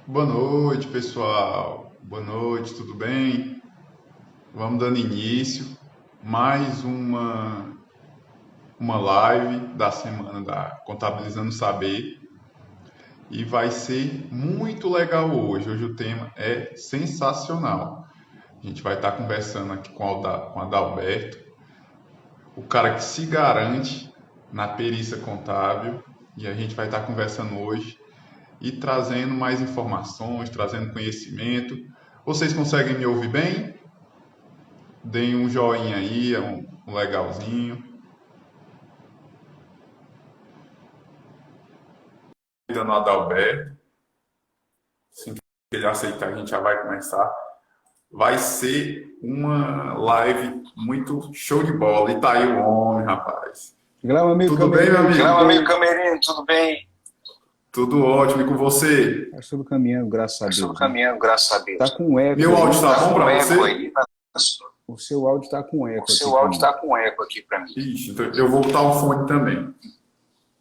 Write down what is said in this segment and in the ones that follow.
Boa noite, pessoal. Boa noite, tudo bem? Vamos dando início. Mais uma live da semana da Contabilizando Saber. E vai ser muito legal hoje. Hoje o tema é sensacional. A gente vai estar conversando aqui com Adalberto, o cara que se garante na perícia contábil. E a gente vai estar conversando hoje e trazendo mais informações, trazendo conhecimento. Vocês conseguem me ouvir bem? Deem um joinha aí, um legalzinho. Dando a Adalberto, assim que ele aceitar, a gente já vai começar. Vai ser uma live muito show de bola. E tá aí o homem, rapaz. Grava, amigo Tudo bem, meu Camerino, amigo? tudo Meu amigo bem? Camerino, tudo bem? Tudo ótimo. E com você? Tá tudo caminhando, graças a Tá tudo Deus, né? caminhando, graças a Tá Deus. com eco Meu áudio aí. tá bom pra você? Aí, O seu áudio tá com o eco aqui seu para áudio mim. tá com eco aqui pra mim. Ixi, então eu vou botar o fone também.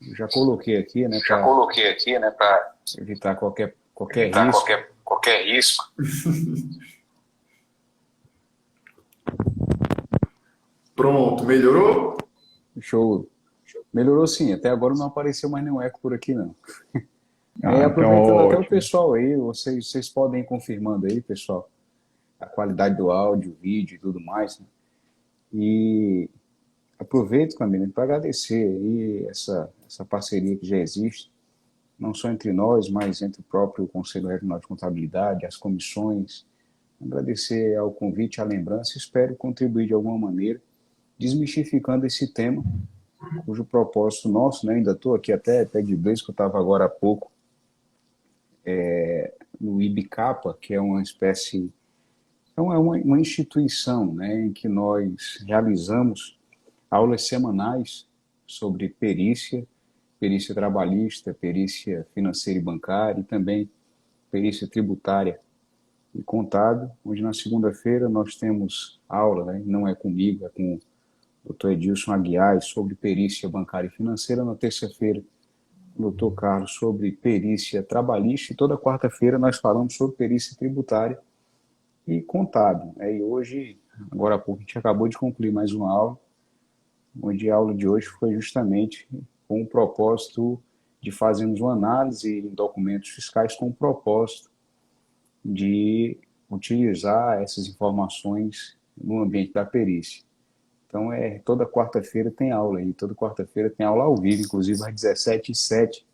Eu já coloquei aqui, né, Já para coloquei aqui, né, para evitar qualquer evitar risco. qualquer risco. Pronto, melhorou? Show. Melhorou sim, até agora não apareceu mais nenhum eco por aqui, não. E Ah, então aproveitando até o ótimo. pessoal aí, vocês podem ir confirmando aí, pessoal, a qualidade do áudio, vídeo e tudo mais, né? E aproveito, Camila, para agradecer aí essa parceria que já existe, não só entre nós, mas entre o próprio Conselho Regional de Contabilidade, as comissões. Agradecer ao convite, à lembrança, espero contribuir de alguma maneira, desmistificando esse tema, cujo propósito nosso, né, ainda estou aqui até de vez que eu estava agora há pouco, no IBCAPA, que é uma espécie, uma instituição, né, em que nós realizamos aulas semanais sobre perícia trabalhista, perícia financeira e bancária e também perícia tributária e contábil, onde na segunda-feira nós temos aula, né? Não é comigo, é com o Dr. Edilson Aguiar sobre perícia bancária e financeira. Na terça-feira, o Dr. Carlos sobre perícia trabalhista e toda quarta-feira nós falamos sobre perícia tributária e contábil. E hoje, agora há pouco, a gente acabou de concluir mais uma aula, onde a aula de hoje foi justamente com o propósito de fazermos uma análise em documentos fiscais com o propósito de utilizar essas informações no ambiente da perícia. Então, toda quarta-feira tem aula aí, toda quarta-feira tem aula ao vivo, inclusive às 17h07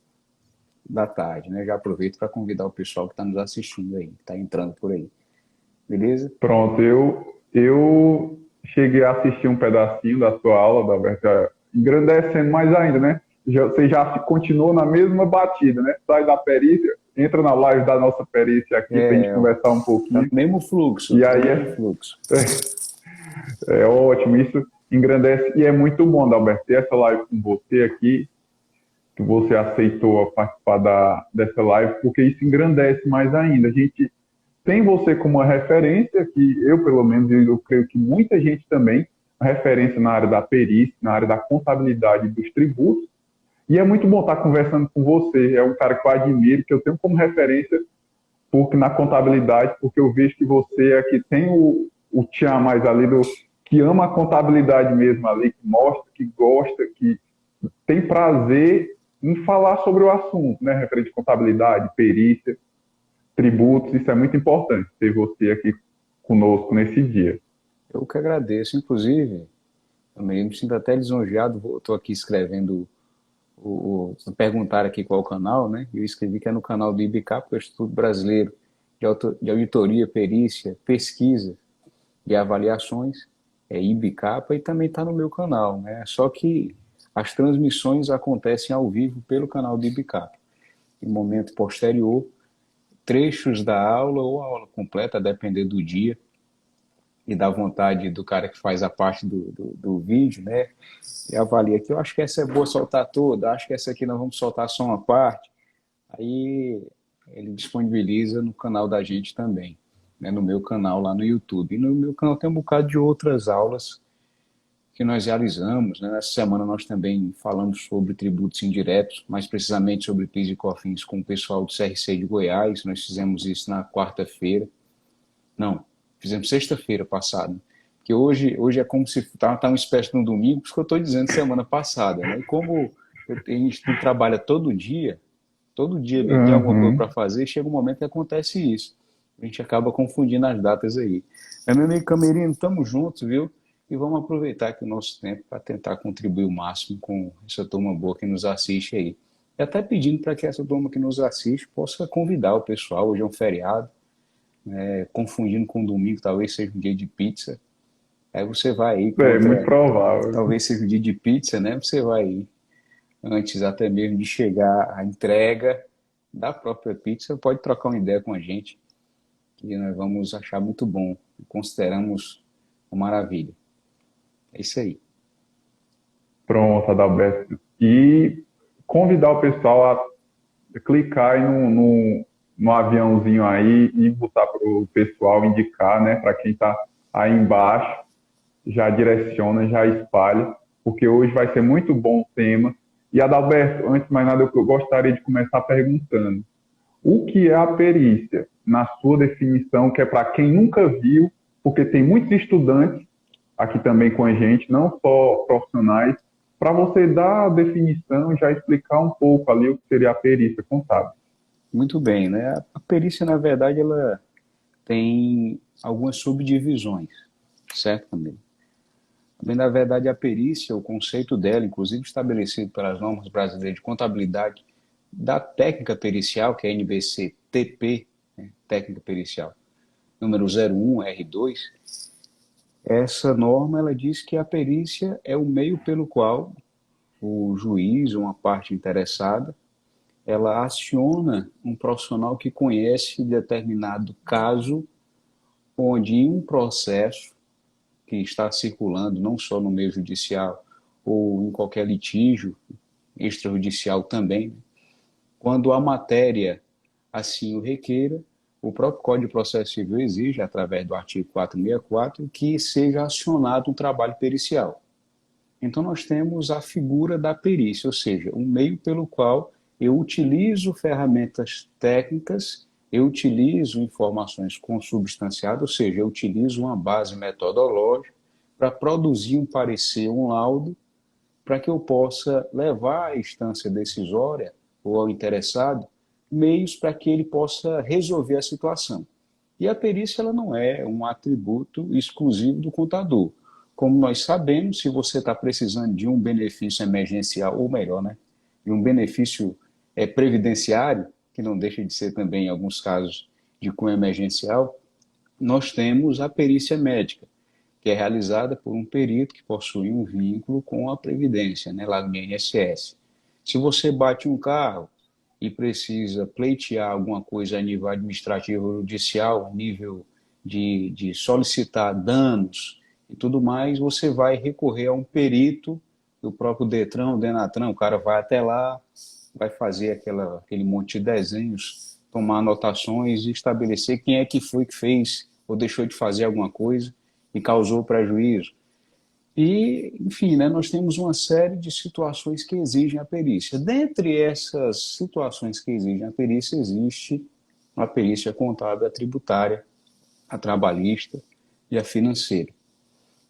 da tarde, né? Já aproveito para convidar o pessoal que está nos assistindo aí, que está entrando por aí. Beleza? Pronto, eu cheguei a assistir um pedacinho da sua aula, da Alberta, engrandecendo mais ainda, né? Você já continuou na mesma batida, né? Sai da perícia, entra na live da nossa perícia aqui para a gente É, conversar um tá pouquinho. no mesmo fluxo, E tá no aí mesmo fluxo. é ótimo, isso engrandece e é muito bom, Alberto, ter essa live com você aqui, que você aceitou participar dessa live, porque isso engrandece mais ainda. A gente tem você como uma referência, que eu, pelo menos, eu creio que muita gente também, uma referência na área da perícia, na área da contabilidade dos tributos, e é muito bom estar conversando com você, é um cara que eu admiro, que eu tenho como referência porque na contabilidade, porque eu vejo que você é que tem o tchan mais ali, que ama a contabilidade mesmo ali, que mostra, que gosta, que tem prazer em falar sobre o assunto, né, referente a contabilidade, perícia, tributos, isso é muito importante, ter você aqui conosco nesse dia. Eu que agradeço, inclusive, eu me sinto até lisonjeado, estou aqui escrevendo perguntar aqui qual é o canal, né? Eu escrevi que é no canal do IBCAP, que é o Instituto Brasileiro de Auditoria, Perícia, Pesquisa e Avaliações, é IBCAPA, e também está no meu canal, né? Só que as transmissões acontecem ao vivo pelo canal do IBCAP. Em momento posterior, trechos da aula ou a aula completa, a depender do dia e da vontade do cara que faz a parte do vídeo, né? E avalia aqui, eu acho que essa é boa soltar toda, acho que essa aqui nós vamos soltar só uma parte. Aí ele disponibiliza no canal da gente também, né, no meu canal lá no YouTube. E no meu canal tem um bocado de outras aulas que nós realizamos, né? Nessa semana nós também falamos sobre tributos indiretos, mais precisamente sobre PIS e COFINS com o pessoal do CRC de Goiás. Nós fizemos isso na quarta-feira. Não, fizemos sexta-feira passada. Porque hoje é como se tá uma espécie de um domingo, por isso que eu estou dizendo semana passada, né? E como a gente não trabalha todo dia tem alguma coisa Uhum. para fazer, chega um momento que acontece isso. A gente acaba confundindo as datas aí. Mas, meu amigo Camerino, estamos juntos, viu? E vamos aproveitar aqui o nosso tempo para tentar contribuir o máximo com essa turma boa que nos assiste aí. E até pedindo para que essa turma que nos assiste possa convidar o pessoal. Hoje é um feriado, confundindo com domingo, talvez seja um dia de pizza. Aí você vai aí, É muito encontra, provável. talvez seja um dia de pizza, né? Você vai aí, antes até mesmo de chegar a entrega da própria pizza, pode trocar uma ideia com a gente, que nós vamos achar muito bom. Consideramos uma maravilha. É isso aí. Pronto, Adalberto. E convidar o pessoal a clicar aí no aviãozinho aí e botar para o pessoal indicar, né? Para quem está aí embaixo, já direciona, já espalha, porque hoje vai ser muito bom o tema. E Adalberto, antes de mais nada, eu gostaria de começar perguntando: o que é a perícia? Na sua definição, que é para quem nunca viu, porque tem muitos estudantes aqui também com a gente, não só profissionais, para você dar a definição e já explicar um pouco ali o que seria a perícia contábil. Muito bem, né? A perícia, na verdade, ela tem algumas subdivisões, certo, também. Também, na verdade, a perícia, o conceito dela, inclusive estabelecido pelas normas brasileiras de contabilidade da técnica pericial, que é a NBC-TP, né? Técnica pericial, número 01R2, essa norma ela diz que a perícia é o meio pelo qual o juiz, uma parte interessada, ela aciona um profissional que conhece determinado caso onde em um processo que está circulando, não só no meio judicial ou em qualquer litígio extrajudicial também, quando a matéria assim o requeira, o próprio Código de Processo Civil exige, através do artigo 464, que seja acionado um trabalho pericial. Então, nós temos a figura da perícia, ou seja, um meio pelo qual eu utilizo ferramentas técnicas, eu utilizo informações consubstanciadas, ou seja, eu utilizo uma base metodológica para produzir um parecer, um laudo, para que eu possa levar à instância decisória ou ao interessado meios para que ele possa resolver a situação. E a perícia ela não é um atributo exclusivo do contador. Como nós sabemos, se você está precisando de um benefício emergencial, ou melhor, né, de um benefício previdenciário, que não deixa de ser também, em alguns casos, de cunho emergencial, nós temos a perícia médica, que é realizada por um perito que possui um vínculo com a Previdência, né, lá no INSS. Se você bate um carro e precisa pleitear alguma coisa a nível administrativo ou judicial, a nível de solicitar danos e tudo mais, você vai recorrer a um perito do próprio Detran, o Denatran, o cara vai até lá, vai fazer aquele monte de desenhos, tomar anotações e estabelecer quem é que foi que fez ou deixou de fazer alguma coisa e causou prejuízo. E, enfim, né, nós temos uma série de situações que exigem a perícia. Dentre essas situações que exigem a perícia, existe a perícia contábil, a tributária, a trabalhista e a financeira,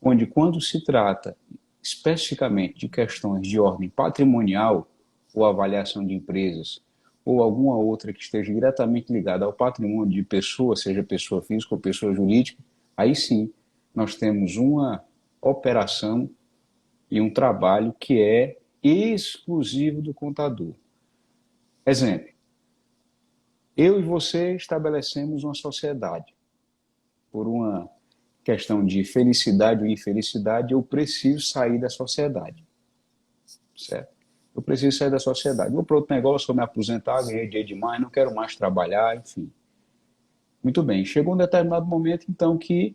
onde quando se trata especificamente de questões de ordem patrimonial ou avaliação de empresas ou alguma outra que esteja diretamente ligada ao patrimônio de pessoa, seja pessoa física ou pessoa jurídica, aí sim nós temos uma operação e um trabalho que é exclusivo do contador. Exemplo, eu e você estabelecemos uma sociedade. Por uma questão de felicidade ou infelicidade, eu preciso sair da sociedade. Certo? Eu preciso sair da sociedade. Vou para outro negócio, vou me aposentar, ganhei dinheiro demais, não quero mais trabalhar, enfim. Muito bem, chegou um determinado momento, então, que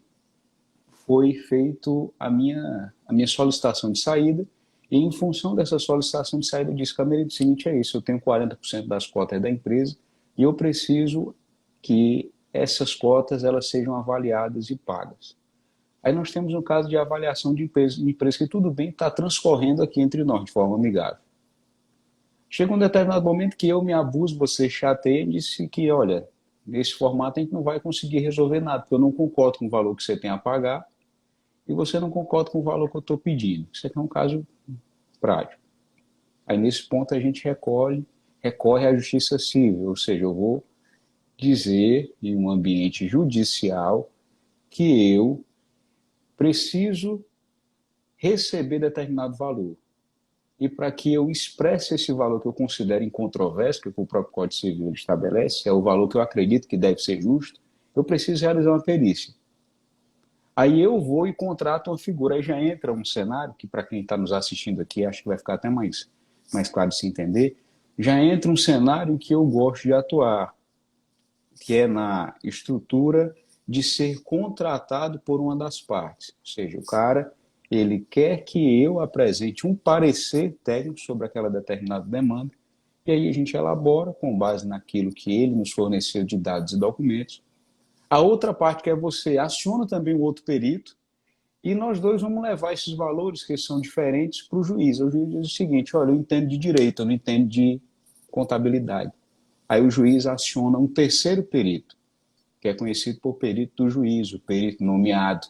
foi feito a minha solicitação de saída, e em função dessa solicitação de saída, eu disse, Camerino, o seguinte é isso, eu tenho 40% das cotas da empresa, e eu preciso que essas cotas elas sejam avaliadas e pagas. Aí nós temos um caso de avaliação de empresa que tudo bem, está transcorrendo aqui entre nós de forma amigável. Chega um determinado momento que eu me abuso, você chateia e disse que, olha, nesse formato a gente não vai conseguir resolver nada, porque eu não concordo com o valor que você tem a pagar e você não concorda com o valor que eu estou pedindo. Isso aqui é um caso prático. Aí nesse ponto a gente recorre à justiça civil, ou seja, eu vou dizer em um ambiente judicial que eu preciso receber determinado valor. E para que eu expresse esse valor que eu considero incontroverso, que o próprio Código Civil estabelece, é o valor que eu acredito que deve ser justo, eu preciso realizar uma perícia. Aí eu vou e contrato uma figura. Aí já entra um cenário que, para quem está nos assistindo aqui, acho que vai ficar até mais claro de se entender, já entra um cenário em que eu gosto de atuar, que é na estrutura de ser contratado por uma das partes. Ou seja, o cara, ele quer que eu apresente um parecer técnico sobre aquela determinada demanda, e aí a gente elabora com base naquilo que ele nos forneceu de dados e documentos. A outra parte, que é você, aciona também o outro perito, e nós dois vamos levar esses valores, que são diferentes, para o juiz. O juiz diz o seguinte: olha, eu entendo de direito, eu não entendo de contabilidade. Aí o juiz aciona um terceiro perito, que é conhecido por perito do juízo, perito nomeado,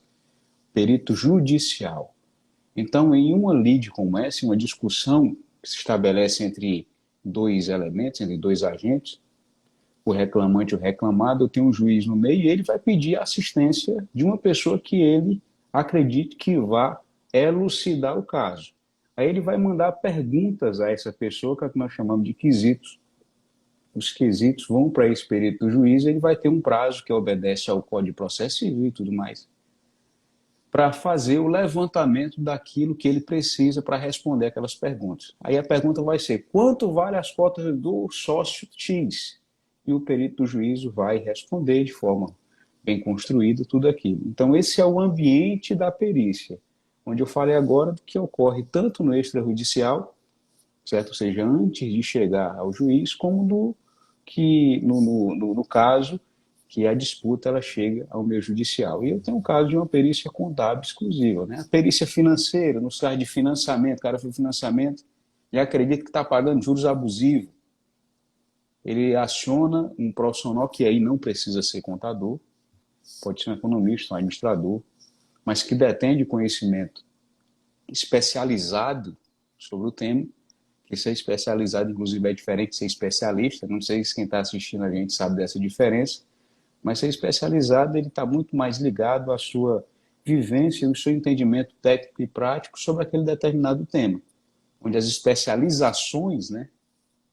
perito judicial. Então, em uma lide como essa, uma discussão que se estabelece entre dois elementos, entre dois agentes, o reclamante e o reclamado, eu tenho um juiz no meio e ele vai pedir a assistência de uma pessoa que ele acredite que vá elucidar o caso. Aí ele vai mandar perguntas a essa pessoa, que é o que nós chamamos de quesitos. Os quesitos vão para esse perito do juiz, ele vai ter um prazo que obedece ao Código de Processo Civil e tudo mais, para fazer o levantamento daquilo que ele precisa para responder aquelas perguntas. Aí a pergunta vai ser: quanto vale as cotas do sócio X? E o perito do juízo vai responder de forma bem construída tudo aquilo. Então esse é o ambiente da perícia, onde eu falei agora do que ocorre tanto no extrajudicial, certo? Ou seja, antes de chegar ao juiz, como no caso que a disputa ela chega ao meio judicial. E eu tenho um caso de uma perícia contábil exclusiva, né? A perícia financeira, no caso de financiamento, o cara fez financiamento e acredita que está pagando juros abusivos. Ele aciona um profissional que aí não precisa ser contador, pode ser um economista, um administrador, mas que detém de conhecimento especializado sobre o tema, que ser especializado, inclusive, é diferente de ser especialista. Não sei se quem está assistindo a gente sabe dessa diferença, mas ser especializado, ele está muito mais ligado à sua vivência e ao seu entendimento técnico e prático sobre aquele determinado tema, onde as especializações, né,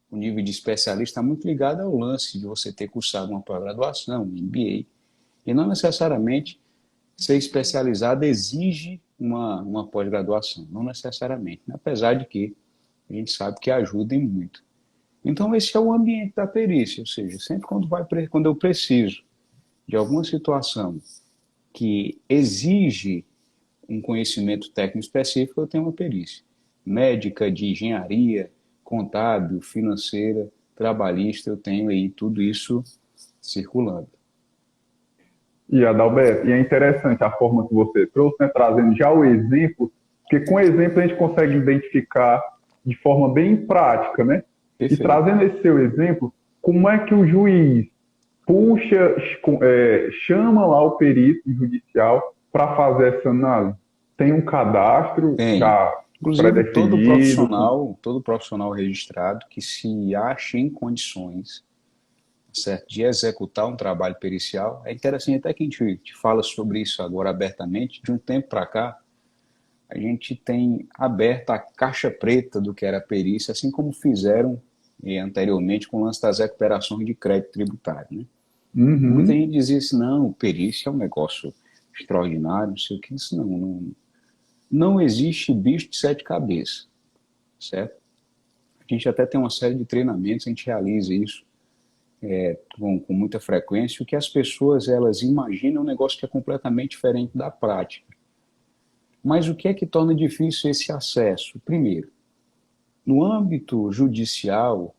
o nível de especialista está muito ligado ao lance de você ter cursado uma pós-graduação, um MBA, e não necessariamente ser especializado exige uma pós-graduação, não necessariamente, né? Apesar de que a gente sabe que ajudem muito. Então esse é o ambiente da perícia, ou seja, sempre quando eu preciso de alguma situação que exige um conhecimento técnico específico, eu tenho uma perícia médica, de engenharia, contábil, financeira, trabalhista, eu tenho aí tudo isso circulando. E Adalberto, e é interessante a forma que você trouxe, né, trazendo já o exemplo, porque com o exemplo a gente consegue identificar de forma bem prática, né? Perfeito. E trazendo esse seu exemplo, como é que o juiz puxa, chama lá o perito judicial para fazer essa análise? Tem um cadastro já inclusive pré-definido? todo profissional registrado que se ache em condições, certo, de executar um trabalho pericial. É interessante até que a gente fala sobre isso agora abertamente. De um tempo para cá, a gente tem aberto a caixa preta do que era a perícia, assim como fizeram anteriormente com o lance das recuperações de crédito tributário, né? Muita gente dizia assim: não, perícia é um negócio extraordinário, não sei o que. Isso não existe bicho de sete cabeças, certo? A gente até tem uma série de treinamentos, a gente realiza isso com muita frequência. O que as pessoas elas imaginam é um negócio que é completamente diferente da prática. Mas o que é que torna difícil esse acesso? Primeiro, no âmbito judicial,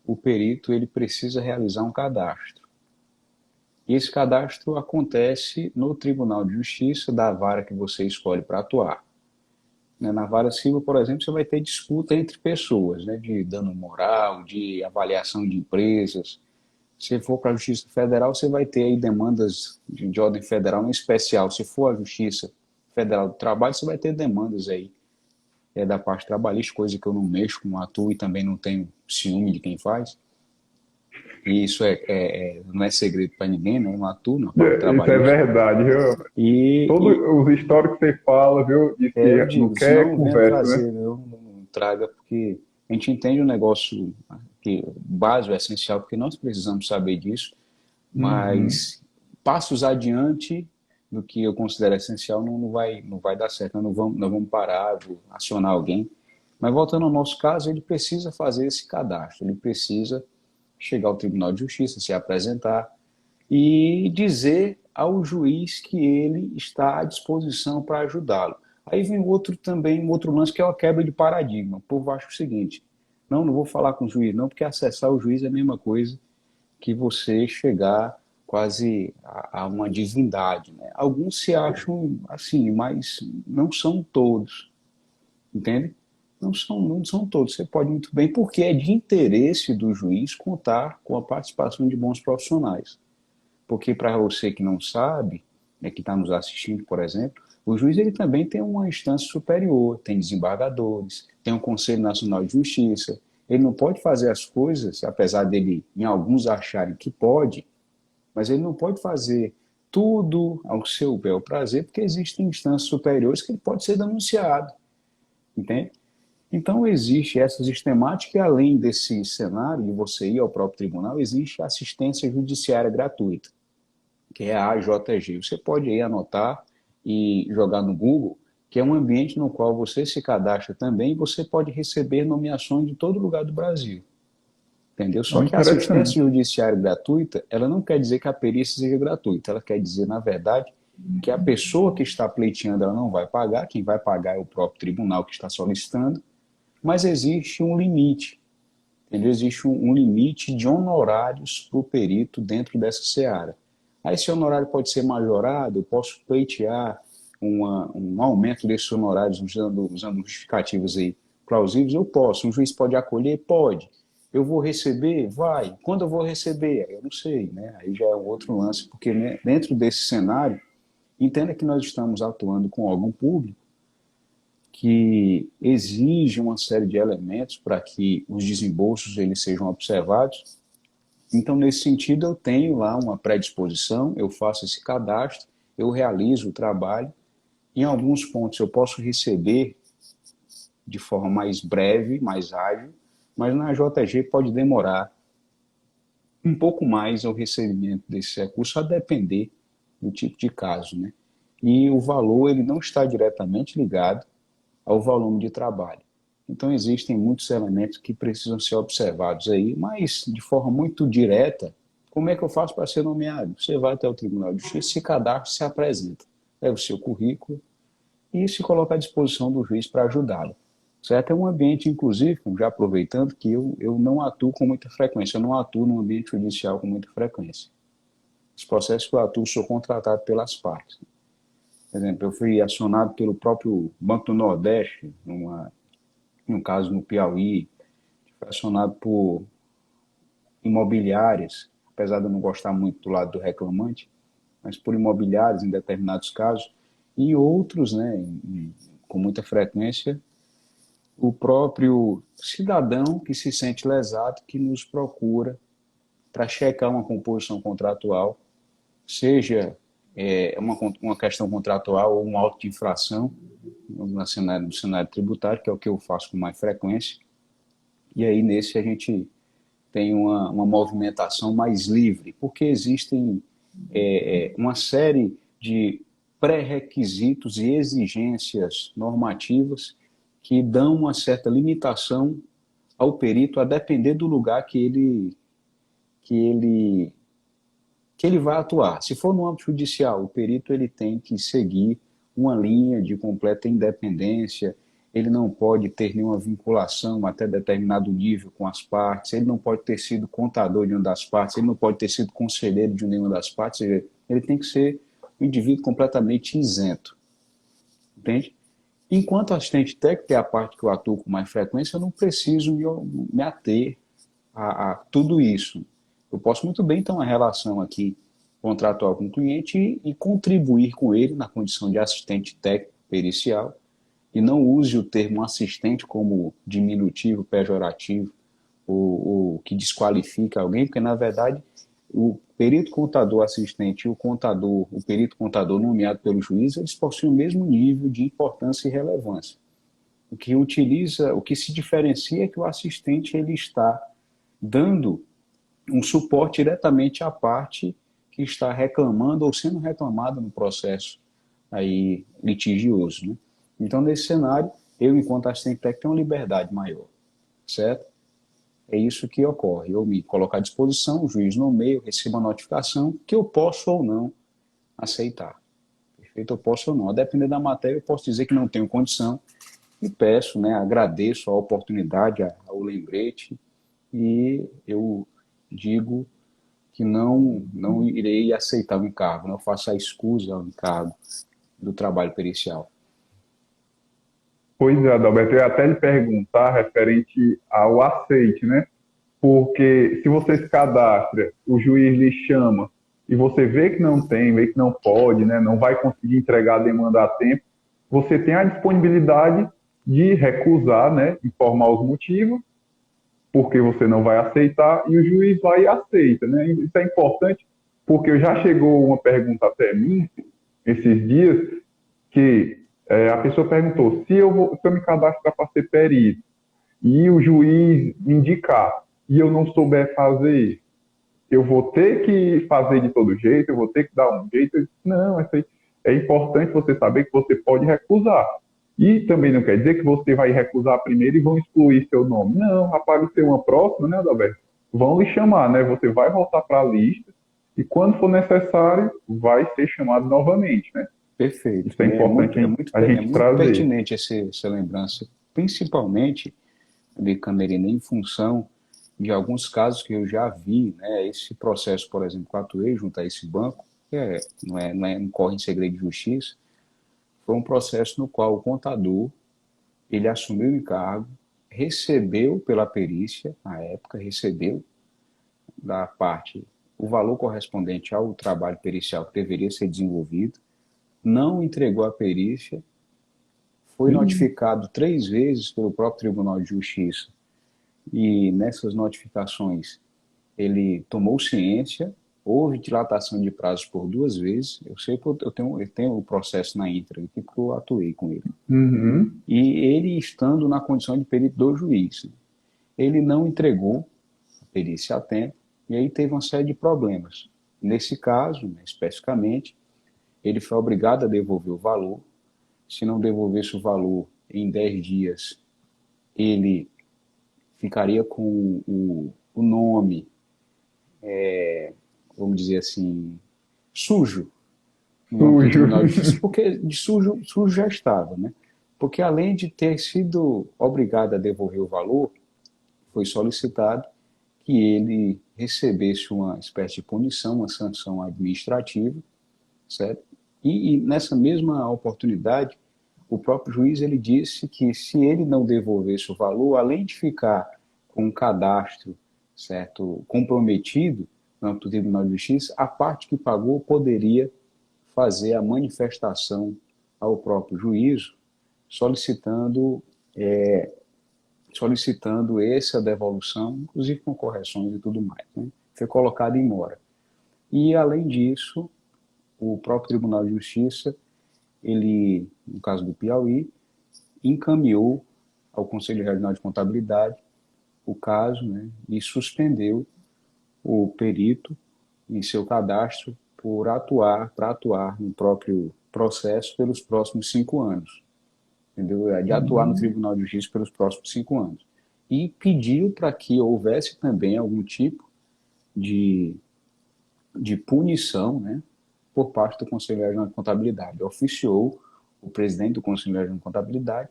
o perito ele precisa realizar um cadastro. E esse cadastro acontece no Tribunal de Justiça da vara que você escolhe para atuar. Né? Na vara civil, por exemplo, você vai ter disputa entre pessoas, né? De dano moral, de avaliação de empresas. Se for para a Justiça Federal, você vai ter aí demandas de ordem federal, em especial. Se for a Justiça Federal do Trabalho, você vai ter demandas aí da parte trabalhista, coisa que eu não mexo, não atuo e também não tenho ciúme de quem faz. E isso não é segredo para ninguém, né? Eu não atuo na parte Isso é trabalhista. verdade, viu? Todos E os históricos que você fala, viu? Diz eu que não digo, se quer não venha conversa, né? trazer, eu não traga, porque a gente entende o negócio que básico, é essencial, porque nós precisamos saber disso, Uhum. mas passos adiante do que eu considero essencial não vai dar certo. Nós vamos parar, vou acionar alguém. Mas voltando ao nosso caso, ele precisa fazer esse cadastro, ele precisa chegar ao Tribunal de Justiça, se apresentar e dizer ao juiz que ele está à disposição para ajudá-lo. Aí vem um outro lance que é a quebra de paradigma. O povo acha o seguinte: não vou falar com o juiz, não, porque acessar o juiz é a mesma coisa que você chegar quase a uma divindade, né? Alguns se acham assim, mas não são todos, entende? Não são todos. Você pode muito bem, porque é de interesse do juiz contar com a participação de bons profissionais. Porque para você que não sabe, né, que está nos assistindo, por exemplo, o juiz ele também tem uma instância superior, tem desembargadores, tem um Conselho Nacional de Justiça. Ele não pode fazer as coisas, apesar dele, em alguns acharem que pode, mas ele não pode fazer tudo ao seu bel prazer, porque existem instâncias superiores que ele pode ser denunciado, entende? Então, existe essa sistemática e, além desse cenário de você ir ao próprio tribunal, existe assistência judiciária gratuita, que é a AJG. Você pode aí anotar e jogar no Google, que é um ambiente no qual você se cadastra também e você pode receber nomeações de todo lugar do Brasil. Entendeu? Só que a assistência Interessante. judiciária gratuita, ela não quer dizer que a perícia seja gratuita, ela quer dizer, na verdade, que a pessoa que está pleiteando ela não vai pagar, quem vai pagar é o próprio tribunal que está solicitando, mas existe um limite, entendeu? Existe um limite de honorários para o perito dentro dessa seara. Aí esse honorário pode ser majorado, eu posso pleitear um aumento desses honorários usando justificativos aí plausíveis, eu posso. Um juiz pode acolher? Pode. Eu vou receber? Vai. Quando eu vou receber? Eu não sei, né? Aí já é um outro lance, porque né, dentro desse cenário, entenda que nós estamos atuando com órgão público que exige uma série de elementos para que os desembolsos eles sejam observados. Então, nesse sentido, eu tenho lá uma predisposição, eu faço esse cadastro, eu realizo o trabalho. Em alguns pontos eu posso receber de forma mais breve, mais ágil, mas na JG pode demorar um pouco mais o recebimento desse recurso, a depender do tipo de caso, né? E o valor ele não está diretamente ligado ao volume de trabalho. Então, existem muitos elementos que precisam ser observados aí, mas de forma muito direta, como é que eu faço para ser nomeado? Você vai até o Tribunal de Justiça, se cadastra, se apresenta, leva o seu currículo e se coloca à disposição do juiz para ajudá-lo. Certo? É um ambiente, inclusive, já aproveitando, que eu não atuo com muita frequência, eu não atuo no ambiente judicial com muita frequência. Os processos que eu atuo, sou contratado pelas partes. Por exemplo, eu fui acionado pelo próprio Banco do Nordeste, num caso no Piauí, fui acionado por imobiliárias, apesar de eu não gostar muito do lado do reclamante, mas por imobiliárias em determinados casos, e outros, né, com muita frequência, o próprio cidadão que se sente lesado, que nos procura para checar uma composição contratual, seja uma questão contratual ou um auto de infração, no cenário tributário, que é o que eu faço com mais frequência, e aí nesse a gente tem uma movimentação mais livre, porque existem uma série de pré-requisitos e exigências normativas que dão uma certa limitação ao perito a depender do lugar que ele, que ele vai atuar. Se for no âmbito judicial, o perito ele tem que seguir uma linha de completa independência, ele não pode ter nenhuma vinculação até determinado nível com as partes, ele não pode ter sido contador de uma das partes, ele não pode ter sido conselheiro de nenhuma das partes, ele tem que ser um indivíduo completamente isento, entende? Enquanto assistente técnico, que é a parte que eu atuo com mais frequência, eu não preciso me ater a tudo isso. Eu posso muito bem ter uma relação aqui contratual com o cliente e contribuir com ele na condição de assistente técnico pericial, e não use o termo assistente como diminutivo, pejorativo, ou que desqualifica alguém, porque, na verdade, o perito contador assistente e o perito contador nomeado pelo juiz, eles possuem o mesmo nível de importância e relevância. O que se diferencia é que o assistente ele está dando um suporte diretamente à parte que está reclamando ou sendo reclamada no processo aí litigioso, né? Então, nesse cenário, eu, enquanto assistente técnico, tenho uma liberdade maior, certo? É isso que ocorre. Eu me coloco à disposição, o juiz nomeia, eu recebo a notificação que eu posso ou não aceitar. Perfeito? Eu posso ou não. A depender da matéria, eu posso dizer que não tenho condição e peço, né, agradeço a oportunidade, ao lembrete, e eu digo que não irei aceitar o encargo, não faço a escusa ao encargo do trabalho pericial. Pois é, Adalberto, eu ia até lhe perguntar referente ao aceite, né? Porque se você se cadastra, o juiz lhe chama e você vê que não tem, vê que não pode, né? Não vai conseguir entregar a demanda a tempo, você tem a disponibilidade de recusar, né? Informar os motivos, porque você não vai aceitar, e o juiz vai e aceita, né? Isso é importante, porque já chegou uma pergunta até mim, esses dias, que a pessoa perguntou se eu me cadastrar para ser perito e o juiz me indicar e eu não souber fazer, eu vou ter que fazer de todo jeito, eu vou ter que dar um jeito. Eu disse, não, é importante você saber que você pode recusar. E também não quer dizer que você vai recusar primeiro e vão excluir seu nome. Não, aparecer uma próxima, né, Adalberto? Vão lhe chamar, né? Você vai voltar para a lista e quando for necessário, vai ser chamado novamente, né? Perfeito. Isso é importante a gente trazer. Pertinente essa lembrança, principalmente, de Camerina, em função de alguns casos que eu já vi, né? Esse processo, por exemplo, que eu atuei junto a esse banco, que não corre em segredo de justiça, foi um processo no qual o contador, ele assumiu o encargo, recebeu pela perícia, na época, recebeu da parte o valor correspondente ao trabalho pericial que deveria ser desenvolvido, não entregou a perícia, foi notificado 3 vezes pelo próprio Tribunal de Justiça e nessas notificações ele tomou ciência, houve dilatação de prazos por 2 vezes, eu sei que eu tenho o processo na íntegra aqui porque eu atuei com ele. E ele estando na condição de perito do juiz, ele não entregou a perícia a tempo e aí teve uma série de problemas. Nesse caso, né, especificamente, ele foi obrigado a devolver o valor. Se não devolvesse o valor em 10 dias, ele ficaria com o nome, vamos dizer assim, sujo no Tribunal de Justiça, porque de sujo já estava, né? Porque além de ter sido obrigado a devolver o valor, foi solicitado que ele recebesse uma espécie de punição, uma sanção administrativa, certo? E nessa mesma oportunidade, o próprio juiz ele disse que se ele não devolvesse o valor, além de ficar com um cadastro, certo, comprometido no âmbito do Tribunal de Justiça, a parte que pagou poderia fazer a manifestação ao próprio juízo, solicitando essa devolução, inclusive com correções e tudo mais, né? Foi colocado em mora. E, além disso, o próprio Tribunal de Justiça, ele, no caso do Piauí, encaminhou ao Conselho Regional de Contabilidade o caso, né, e suspendeu o perito em seu cadastro para atuar no próprio processo pelos próximos 5 anos. Entendeu? De atuar no Tribunal de Justiça pelos próximos 5 anos. E pediu para que houvesse também algum tipo de punição, né, por parte do Conselho Regional de Contabilidade. Oficiou o presidente do Conselho Regional de Contabilidade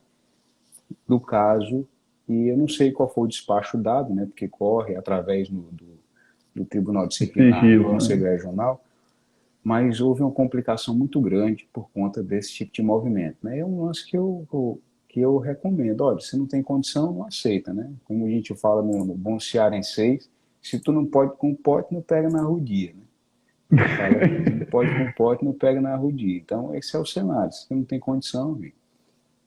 do caso, e eu não sei qual foi o despacho dado, né, porque corre através do Tribunal Disciplinar do Sigilo, Conselho né? Regional, mas houve uma complicação muito grande por conta desse tipo de movimento, né? É um lance que eu recomendo. Olha, se não tem condição, não aceita, né? Como a gente fala no bom cearense, se tu não pode com pote, não pega na rodia, né? A gente fala aqui, não pode com pote, não pega na rodia. Então, esse é o cenário. Se tu não tem condição, amigo,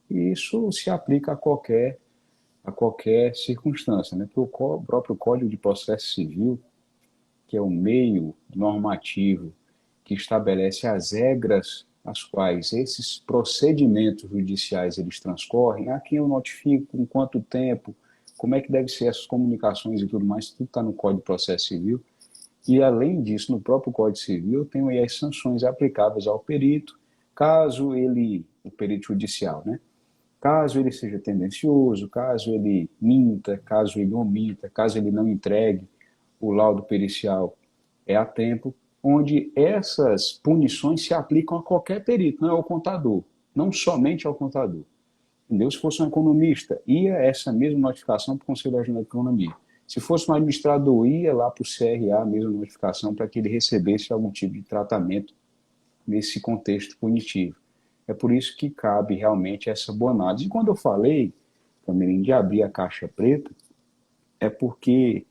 e isso se aplica a qualquer circunstância, né? Porque o próprio Código de Processo Civil, que é o meio normativo que estabelece as regras as quais esses procedimentos judiciais eles transcorrem, a quem eu notifico, em quanto tempo, como é que deve ser essas comunicações e tudo mais, tudo está no Código de Processo Civil. E, além disso, no próprio Código Civil, eu tenho aí as sanções aplicáveis ao perito, caso ele, o perito judicial, né? Caso ele seja tendencioso, caso ele minta, caso ele omita, caso ele não entregue o laudo pericial a tempo, onde essas punições se aplicam a qualquer perito, não é ao contador, não somente ao contador. Entendeu? Se fosse um economista, ia essa mesma notificação para o Conselho Regional de Economia. Se fosse um administrador, ia lá para o CRA a mesma notificação para que ele recebesse algum tipo de tratamento nesse contexto punitivo. É por isso que cabe realmente essa boa análise. E quando eu falei, também de abrir a caixa preta, é porque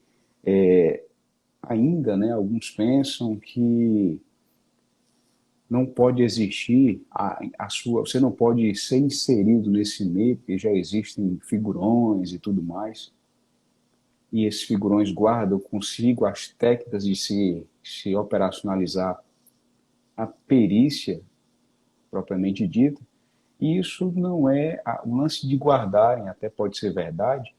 ainda, né, alguns pensam que não pode existir você não pode ser inserido nesse meio, porque já existem figurões e tudo mais, e esses figurões guardam consigo as técnicas de se operacionalizar a perícia propriamente dita, e isso não é o lance de guardarem, até pode ser verdade,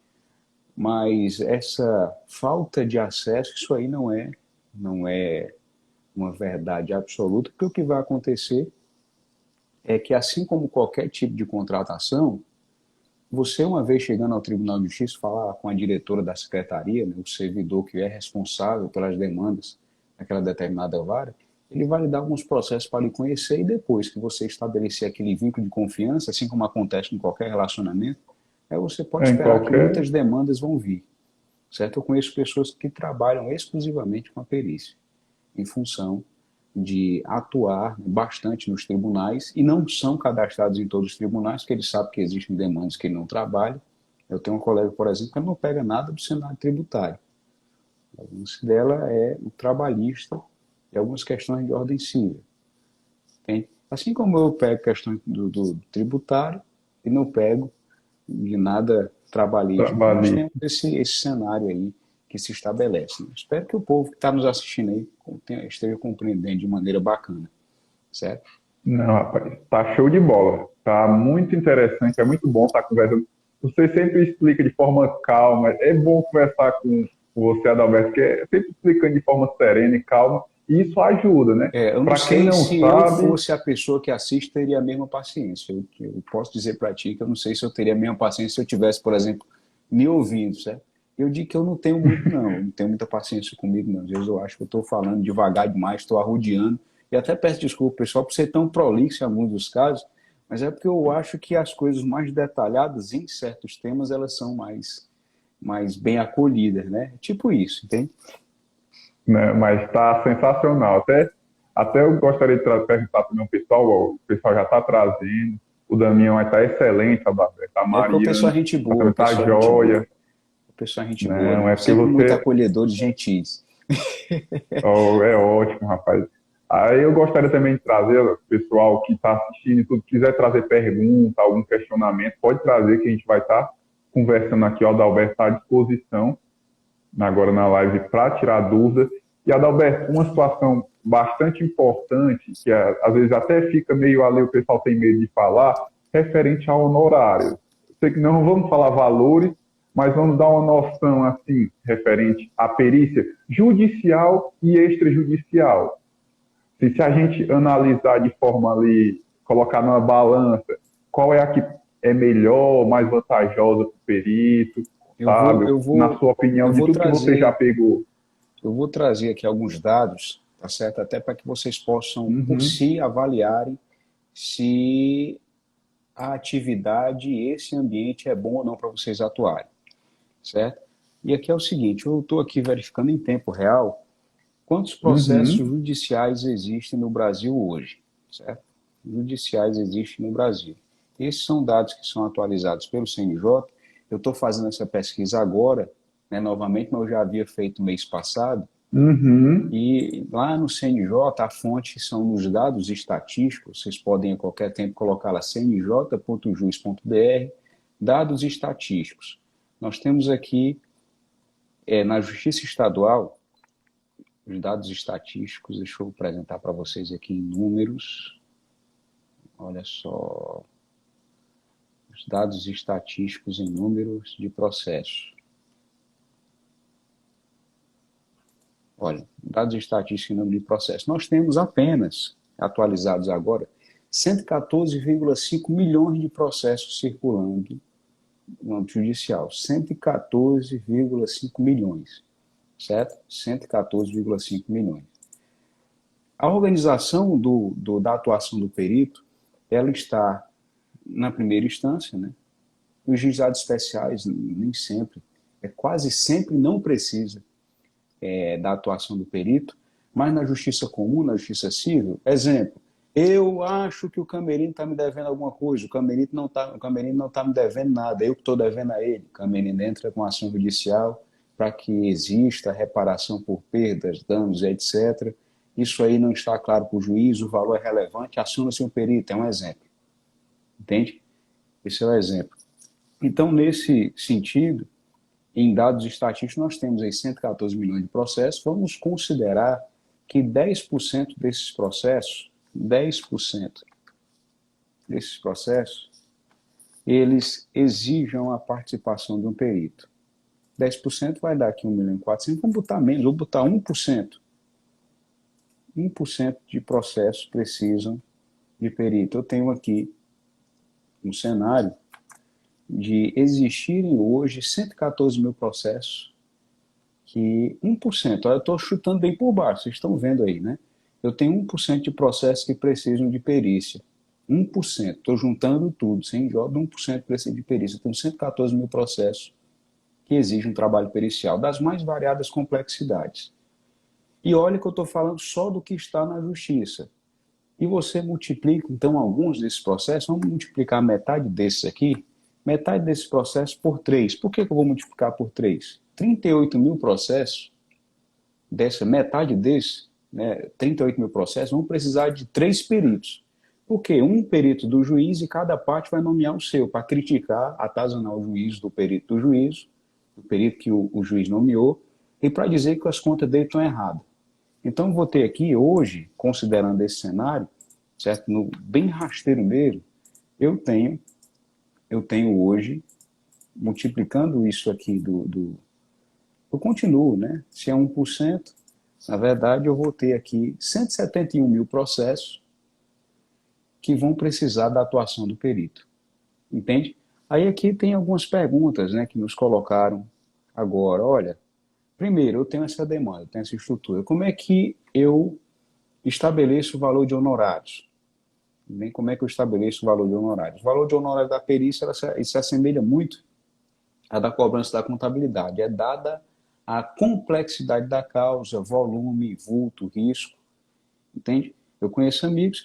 mas essa falta de acesso, isso aí não é uma verdade absoluta, porque o que vai acontecer é que, assim como qualquer tipo de contratação, você, uma vez chegando ao Tribunal de Justiça, falar com a diretora da secretaria, né, o servidor que é responsável pelas demandas daquela determinada vara, ele vai lhe dar alguns processos para lhe conhecer, e depois que você estabelecer aquele vínculo de confiança, assim como acontece em qualquer relacionamento, aí você pode Em esperar que qualquer. muitas demandas vão vir, certo? Eu conheço pessoas que trabalham exclusivamente com a perícia, em função de atuar bastante nos tribunais, e não são cadastrados em todos os tribunais, porque eles sabem que existem demandas que ele não trabalha. Eu tenho um colega, por exemplo, que não pega nada do cenário tributário. A lance dela é o trabalhista e algumas questões de ordem civil. Entende? Assim como eu pego questões do tributário e não pego de nada trabalhista. Então, nós temos Trabalhista. esse cenário aí que se estabelece, né? Espero que o povo que está nos assistindo aí esteja compreendendo de maneira bacana, certo? Não, rapaz, tá show de bola. Tá muito interessante, é muito bom estar conversando. Você sempre explica de forma calma. É bom conversar com você, Adalberto, que é sempre explicando de forma serena e calma. E isso ajuda, né? Eu não Para quem sei não se eu sabe, fosse a pessoa que assiste, teria a mesma paciência. Eu posso dizer para ti que eu não sei se eu teria a mesma paciência se eu tivesse, por exemplo, me ouvindo, certo? Eu digo que eu não tenho muito, não. Eu não tenho muita paciência comigo, não. Às vezes eu acho que eu estou falando devagar demais, estou arrodeando. E até peço desculpa, pessoal, por ser tão prolixo em alguns dos casos, mas é porque eu acho que as coisas mais detalhadas em certos temas, elas são mais bem acolhidas, né? Tipo isso, entende? né, mas está sensacional. Até eu gostaria de perguntar para o meu pessoal, ó, o pessoal já está trazendo, o Damião está excelente, Adalberto, a É porque o pessoal Mariana é gente boa, também o está pessoal é gente boa. joia. O pessoal é gente boa, Não, né? é porque Sempre muito você acolhedores, gentis. oh, é ótimo, rapaz. Aí eu gostaria também de trazer, ó, pessoal que está assistindo e tudo, quiser trazer pergunta, algum questionamento, pode trazer que a gente vai estar conversando aqui. O Adalberto está à disposição agora na live para tirar dúvidas. E, Adalberto, uma situação bastante importante, que às vezes até fica meio ali, o pessoal tem medo de falar, referente ao honorário. Sei que não vamos falar valores, mas vamos dar uma noção assim, referente à perícia judicial e extrajudicial. Se a gente analisar de forma ali, colocar numa balança, qual é a que é melhor, mais vantajosa para o perito, Eu vou, sabe? eu Na vou, sua eu opinião, de vou tudo que você já trazer, pegou. eu vou trazer aqui alguns dados, tá certo? Até para que vocês possam, por Uhum. si, avaliarem se a atividade e esse ambiente é bom ou não para vocês atuarem, certo? E aqui é o seguinte, eu estou aqui verificando em tempo real quantos processos Uhum. judiciais existem no Brasil hoje, certo? Judiciais existem no Brasil. Esses são dados que são atualizados pelo CNJ. Eu estou fazendo essa pesquisa agora, né, novamente, mas eu já havia feito mês passado, Uhum. e lá no CNJ, a fonte são nos dados estatísticos, vocês podem a qualquer tempo colocar lá cnj.jus.br, dados estatísticos. Nós temos aqui, na Justiça Estadual, os dados estatísticos, deixa eu apresentar para vocês aqui em números. Olha só, os dados estatísticos em números de processo. Olha, dados estatísticos em número de processo. Nós temos apenas, atualizados agora, 114,5 milhões de processos circulando no âmbito judicial. 114,5 milhões, certo? 114,5 milhões. A organização da atuação do perito, ela está na primeira instância, né? Os juizados especiais, nem sempre, quase sempre não precisa da atuação do perito, mas na justiça comum, na justiça civil, exemplo, eu acho que o Camerino está me devendo alguma coisa, o Camerino não está me devendo nada, eu que estou devendo a ele. O Camerino entra com ação judicial para que exista reparação por perdas, danos, etc. Isso aí não está claro para o juiz, o valor é relevante, aciona-se um perito, é um exemplo. Entende? Esse é o exemplo. Então, nesse sentido, em dados estatísticos, nós temos aí 114 milhões de processos. Vamos considerar que 10% desses processos, 10% desses processos, eles exijam a participação de um perito. 10% vai dar aqui 1.400.000, vamos botar menos, vou botar 1%. 1% de processos precisam de perito. Eu tenho aqui um cenário de existirem hoje 114 mil processos, que 1%, eu estou chutando bem por baixo, vocês estão vendo aí, né? Eu tenho 1% de processos que precisam de perícia. 1%, estou juntando tudo, sem jogo, 1% precisa de perícia. Eu tenho 114 mil processos que exigem um trabalho pericial, das mais variadas complexidades. E olha que eu estou falando só do que está na justiça. E você multiplica, então, alguns desses processos, vamos multiplicar metade desses aqui, metade desses processos por 3. Por que eu vou multiplicar por 3? 38 mil processos, dessa metade desses, né, 38 mil processos, vão precisar de 3 peritos. Por quê? Um perito do juiz e cada parte vai nomear o seu, para criticar, atazanar o juízo do perito do juízo, do perito que o juiz nomeou, e para dizer que as contas dele estão erradas. Então, vou ter aqui hoje, considerando esse cenário, certo? Bem rasteiro mesmo, eu tenho hoje, multiplicando isso aqui eu continuo, né? Se é 1%, na verdade eu vou ter aqui 171 mil processos que vão precisar da atuação do perito. Entende? Aí aqui tem algumas perguntas, né, que nos colocaram agora. Olha, primeiro, eu tenho essa demanda, eu tenho essa estrutura. Como é que eu estabeleço o valor de honorários? Bem, como é que eu estabeleço o valor de honorários? O valor de honorário da perícia se assemelha muito à da cobrança da contabilidade. É dada a complexidade da causa, volume, vulto, risco. Entende? Eu conheço amigos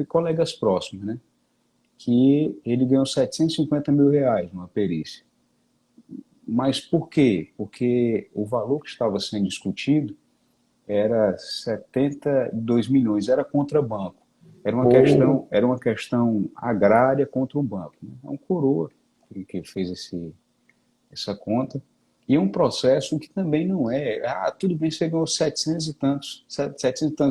colegas próximos, né? Que ele ganhou 750 mil reais numa perícia. Mas por quê? Porque o valor que estava sendo discutido era 72 milhões, era contra banco. Era uma questão agrária contra um banco. Né? É um coroa que fez essa conta. E é um processo que também não é, tudo bem, você ganhou 700 e tantos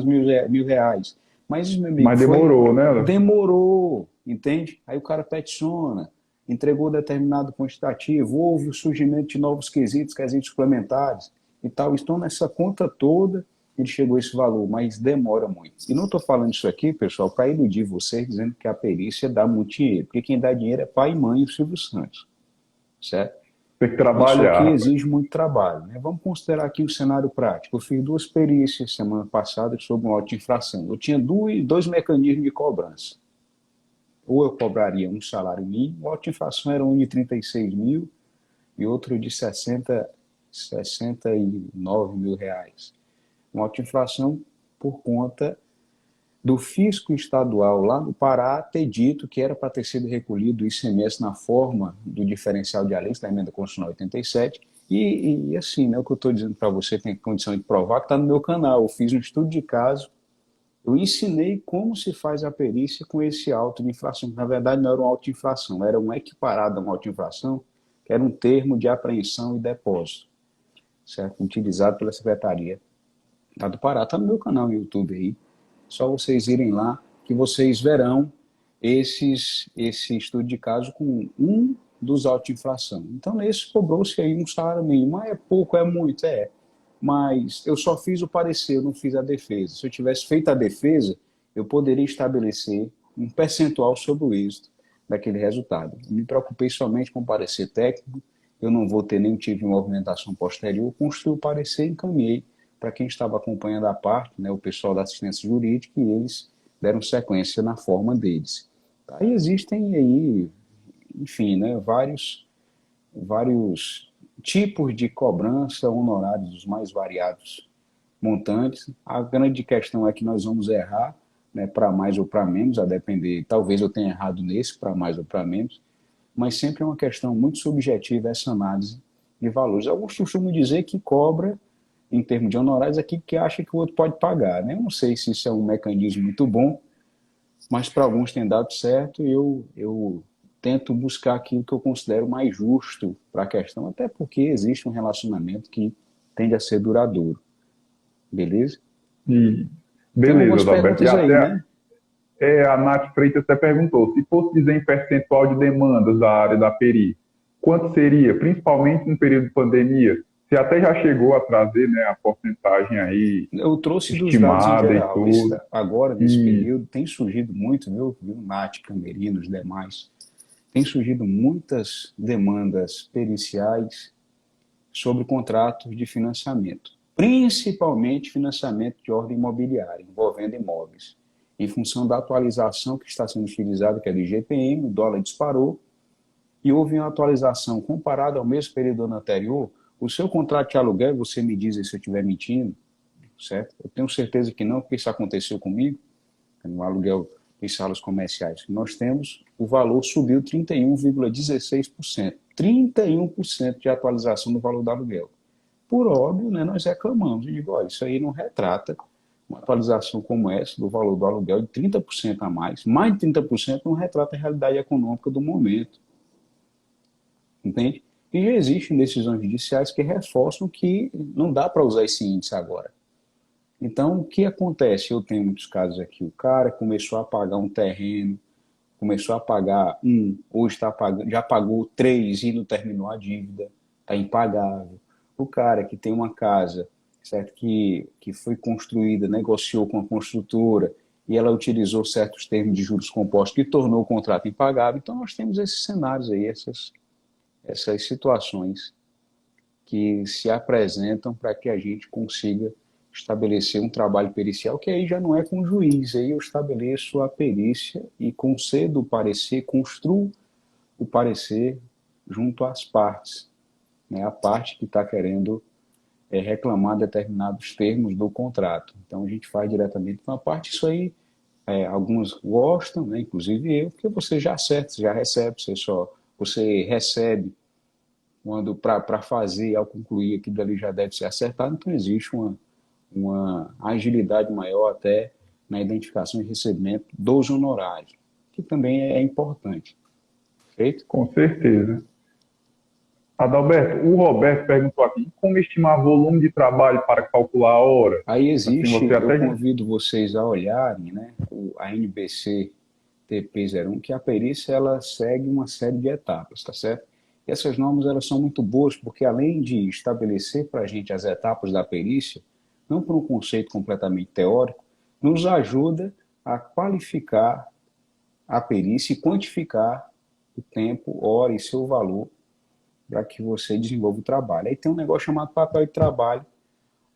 mil reais. Mas, meu amigo, Mas demorou, né? demorou, entende? Aí o cara peticiona, entregou determinado quantitativo, houve o surgimento de novos quesitos suplementares e tal. Então, nessa conta toda, ele chegou a esse valor, mas demora muito. E não estou falando isso aqui, pessoal, para iludir vocês, dizendo que a perícia dá muito dinheiro, porque quem dá dinheiro é pai e mãe e o Silvio Santos, certo? Tem que Isso aqui trabalhar. exige muito trabalho, né? Vamos considerar aqui um cenário prático. Eu fiz 2 perícias semana passada sobre um auto de infração. Eu tinha dois mecanismos de cobrança. ou eu cobraria um salário mínimo, o auto-inflação era um de 36 mil e outro de 69 mil reais. Uma auto-inflação por conta do fisco estadual lá no Pará ter dito que era para ter sido recolhido o ICMS na forma do diferencial de alíquota da emenda constitucional 87. E assim, né, o que eu estou dizendo para você tem condição de provar que está no meu canal. Eu fiz um estudo de caso, eu ensinei como se faz a perícia com esse auto de inflação. Na verdade, não era uma auto de inflação, era um equiparado a uma auto de inflação, que era um termo de apreensão e depósito, certo? Utilizado pela Secretaria lá do Pará. Está no meu canal no YouTube aí. Só vocês irem lá que vocês verão esse estudo de caso com um dos autos de inflação. Então, nesse cobrou-se aí um salário mínimo. É pouco, é muito, é. Mas eu só fiz o parecer, eu não fiz a defesa. Se eu tivesse feito a defesa, eu poderia estabelecer um percentual sobre o êxito daquele resultado. Eu me preocupei somente com o parecer técnico, eu não vou ter nenhum tipo de movimentação posterior, construí o parecer e encaminhei para quem estava acompanhando a parte, né, o pessoal da assistência jurídica, e eles deram sequência na forma deles. Aí existem aí, enfim, né, vários tipos de cobrança, honorários dos mais variados montantes. A grande questão é que nós vamos errar, né, para mais ou para menos, a depender, talvez eu tenha errado nesse, para mais ou para menos, mas sempre é uma questão muito subjetiva essa análise de valores. Alguns costumam dizer que cobra em termos de honorários aquilo que acha que o outro pode pagar, né? Eu não sei se isso é um mecanismo muito bom, mas para alguns tem dado certo e eu tento buscar aquilo que eu considero mais justo para a questão, até porque existe um relacionamento que tende a ser duradouro. Beleza? E, Tem beleza, algumas Adalberto. E perguntas aí, até né? a Nath Freitas até perguntou, se fosse dizer em percentual de demandas da área da perícia, quanto seria, principalmente no período de pandemia? Você até já chegou a trazer, né, a porcentagem aí Eu trouxe dos dados em estimada e geral. tudo. Agora, nesse E período, tem surgido muito, viu, Nath, Camerino, os demais, tem surgido muitas demandas periciais sobre contratos de financiamento, principalmente financiamento de ordem imobiliária, envolvendo imóveis. Em função da atualização que está sendo utilizada, que é do IGPM, o dólar disparou, e houve uma atualização comparada ao mesmo período do ano anterior. O seu contrato de aluguel, você me diz aí se eu estiver mentindo, certo? Eu tenho certeza que não, porque isso aconteceu comigo, no aluguel em salas comerciais. Nós temos, o valor subiu 31,16%. 31% de atualização do valor do aluguel. Por óbvio, né, nós reclamamos. Eu digo, olha, isso aí não retrata uma atualização como essa do valor do aluguel de 30% a mais de 30% não retrata a realidade econômica do momento. Entende? E já existem decisões judiciais que reforçam que não dá para usar esse índice agora. Então, o que acontece? Eu tenho muitos casos aqui. O cara começou a pagar um terreno, começou a pagar hoje está pagando, já pagou 3 e não terminou a dívida, está impagável. O cara que tem uma casa, certo, que foi construída, negociou com a construtora e ela utilizou certos termos de juros compostos que tornou o contrato impagável. Então, nós temos esses cenários aí, essas situações que se apresentam para que a gente consiga estabelecer um trabalho pericial, que aí já não é com o juiz, aí eu estabeleço a perícia e concedo o parecer, construo o parecer junto às partes, né? A parte que está querendo reclamar determinados termos do contrato. Então a gente faz diretamente com a parte, isso aí alguns gostam, né? Inclusive eu, porque você já acerta, você já recebe, você recebe quando para fazer, ao concluir aquilo ali já deve ser acertado, então existe uma agilidade maior até na identificação e recebimento dos honorários, que também é importante. Feito? com certeza. Adalberto, o Roberto perguntou aqui, como estimar volume de trabalho para calcular a hora? Aí Assim, existe, você eu até convido vocês a olharem, né, a NBC TP01, que a perícia ela segue uma série de etapas, tá certo? E essas normas elas são muito boas porque além de estabelecer para a gente as etapas da perícia, não por um conceito completamente teórico, nos ajuda a qualificar a perícia e quantificar o tempo, hora e seu valor para que você desenvolva o trabalho. Aí tem um negócio chamado papel de trabalho,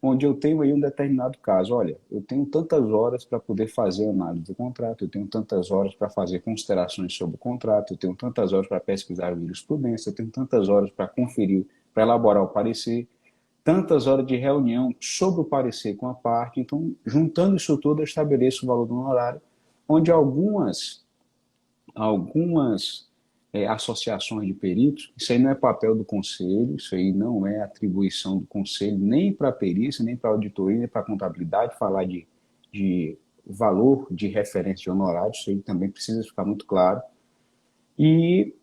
onde eu tenho aí um determinado caso. Olha, eu tenho tantas horas para poder fazer análise do contrato, eu tenho tantas horas para fazer considerações sobre o contrato, eu tenho tantas horas para pesquisar jurisprudência, eu tenho tantas horas para conferir, para elaborar o parecer, tantas horas de reunião sobre o parecer com a parte. Então, juntando isso tudo, eu estabeleço o valor do honorário, onde algumas associações de peritos, isso aí não é papel do conselho, isso aí não é atribuição do conselho, nem para a perícia, nem para a auditoria, nem para a contabilidade, falar de valor de referência de honorários, isso aí também precisa ficar muito claro. E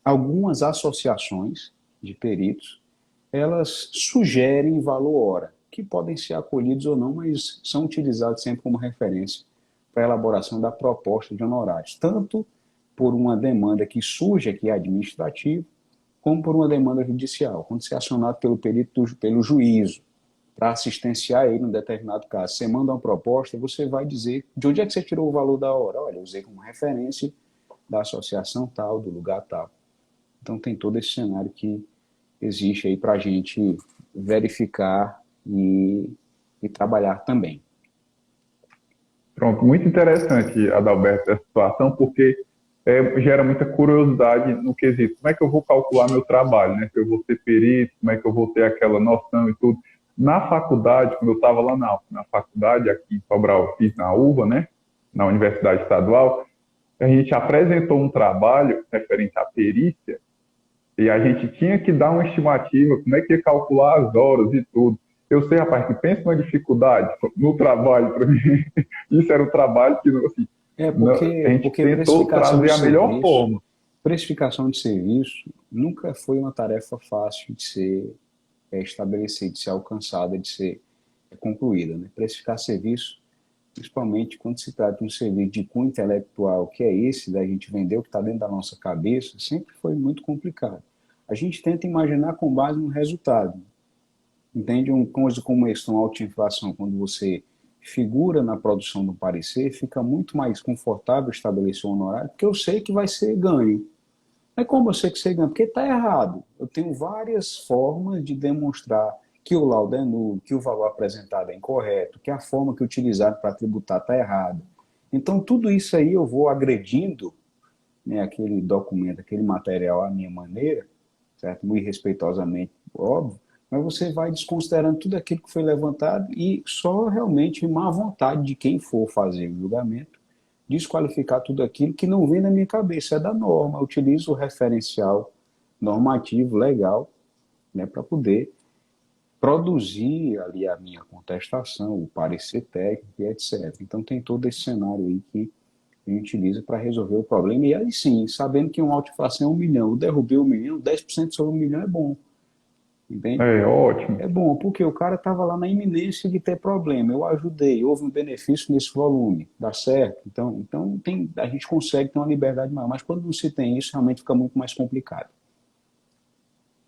algumas associações de peritos, elas sugerem valor hora, que podem ser acolhidos ou não, mas são utilizados sempre como referência para a elaboração da proposta de honorários, tanto por uma demanda que surge aqui administrativa, como por uma demanda judicial, quando você é acionado pelo perito, pelo juízo, para assistenciar ele em um determinado caso. Você manda uma proposta, você vai dizer de onde é que você tirou o valor da hora. Olha, eu usei como referência da associação tal, do lugar tal. Então tem todo esse cenário que existe aí para a gente verificar e trabalhar também. Pronto, muito interessante, Adalberto, essa situação, porque gera muita curiosidade no quesito. Como é que eu vou calcular meu trabalho, né? Se eu vou ser perito, como é que eu vou ter aquela noção e tudo. Na faculdade, quando eu estava lá na faculdade, aqui em Sobral, fiz na UVA, né? Na Universidade Estadual, a gente apresentou um trabalho referente à perícia e a gente tinha que dar uma estimativa, como é que ia calcular as horas e tudo. Eu sei, rapaz, que pensa numa dificuldade no trabalho para mim. Isso era um trabalho que, assim, a gente tentou trazer a melhor forma. Precificação de serviço nunca foi uma tarefa fácil de ser estabelecida, de ser alcançada, de ser concluída. Né? Precificar serviço, principalmente quando se trata de um serviço de cunho intelectual, que é esse da gente vender o que está dentro da nossa cabeça, sempre foi muito complicado. A gente tenta imaginar com base no resultado. Entende? Uma coisa como essa, uma autoinflação, quando você figura na produção do parecer, fica muito mais confortável estabelecer um honorário, porque eu sei que vai ser ganho. Mas como eu sei que você ganha? Porque está errado. Eu tenho várias formas de demonstrar que o laudo é nulo, que o valor apresentado é incorreto, que a forma que utilizada para tributar está errada. Então, tudo isso aí eu vou agredindo, né, aquele documento, aquele material à minha maneira, certo? Muito respeitosamente, óbvio, mas você vai desconsiderando tudo aquilo que foi levantado e só realmente má vontade de quem for fazer o julgamento desqualificar tudo aquilo que não vem na minha cabeça, é da norma. Eu utilizo o referencial normativo, legal, né, para poder produzir ali a minha contestação, o parecer técnico e etc. Então tem todo esse cenário aí que a gente utiliza para resolver o problema. E aí sim, sabendo que uma autoinflação é 1 milhão, eu derrubei 1 milhão, 10% sobre 1 milhão é bom. Entende? É ótimo. É bom, porque o cara estava lá na iminência de ter problema. Eu ajudei, houve um benefício nesse volume, dá certo. Então a gente consegue ter uma liberdade maior. Mas quando não se tem isso, realmente fica muito mais complicado.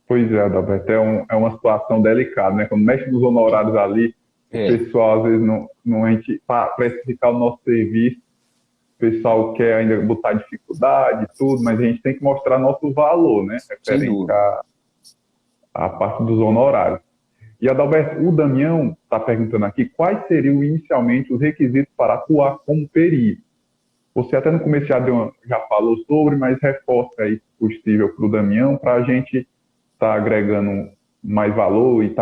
Pois é, Adalberto, é uma situação delicada, né? Quando mexe nos honorários ali, o pessoal às vezes não a gente, para precificar o nosso serviço, o pessoal quer ainda botar dificuldade e tudo, mas a gente tem que mostrar nosso valor, né? Referente a parte dos honorários. E, Adalberto, o Damião está perguntando aqui quais seriam inicialmente os requisitos para atuar como perito. Você até no começo já falou sobre, mas reforça aí, se possível, para o Damião, para a gente estar agregando mais valor e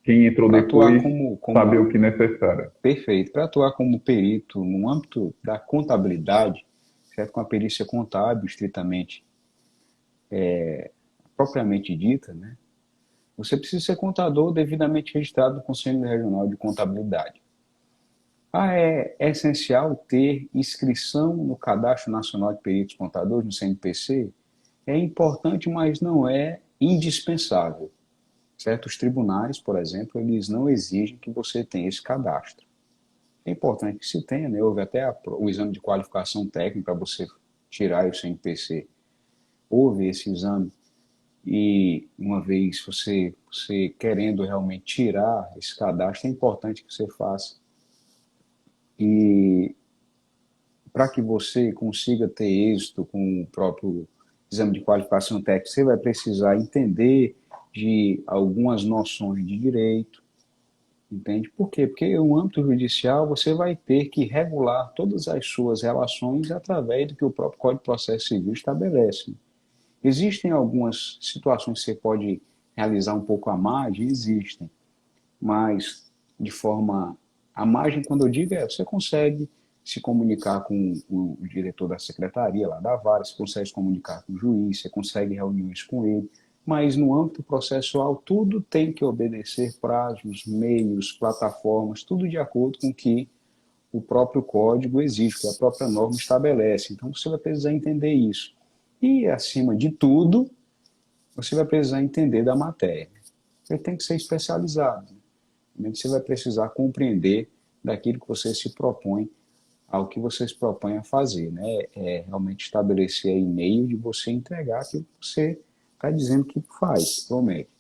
quem entrou pra depois saber o que é necessário. Perfeito. Para atuar como perito no âmbito da contabilidade, certo? Com a perícia contábil estritamente propriamente dita, né? Você precisa ser contador devidamente registrado no Conselho Regional de Contabilidade. É essencial ter inscrição no Cadastro Nacional de Peritos Contadores, no CNPC? É importante, mas não é indispensável. Certos tribunais, por exemplo, eles não exigem que você tenha esse cadastro. É importante que se tenha, né? Houve até o exame de qualificação técnica para você tirar o CNPC. Houve esse exame. E uma vez você querendo realmente tirar esse cadastro, é importante que você faça. E para que você consiga ter êxito com o próprio exame de qualificação técnica, você vai precisar entender de algumas noções de direito, Entende? Por quê? Porque no âmbito judicial você vai ter que regular todas as suas relações através do que o próprio Código de Processo Civil estabelece. Existem algumas situações que você pode realizar um pouco à margem? Existem, mas de forma à margem, quando eu digo, você consegue se comunicar com o diretor da secretaria lá da vara, você consegue se comunicar com o juiz, você consegue reuniões com ele, mas no âmbito processual tudo tem que obedecer prazos, meios, plataformas, tudo de acordo com o que o próprio código exige, que a própria norma estabelece. Então você vai precisar entender isso. E, acima de tudo, você vai precisar entender da matéria. Você tem que ser especializado. Você vai precisar compreender daquilo que você se propõe, ao que você se propõe a fazer. Né? É realmente estabelecer aí meio de você entregar aquilo que você está dizendo que faz, promete.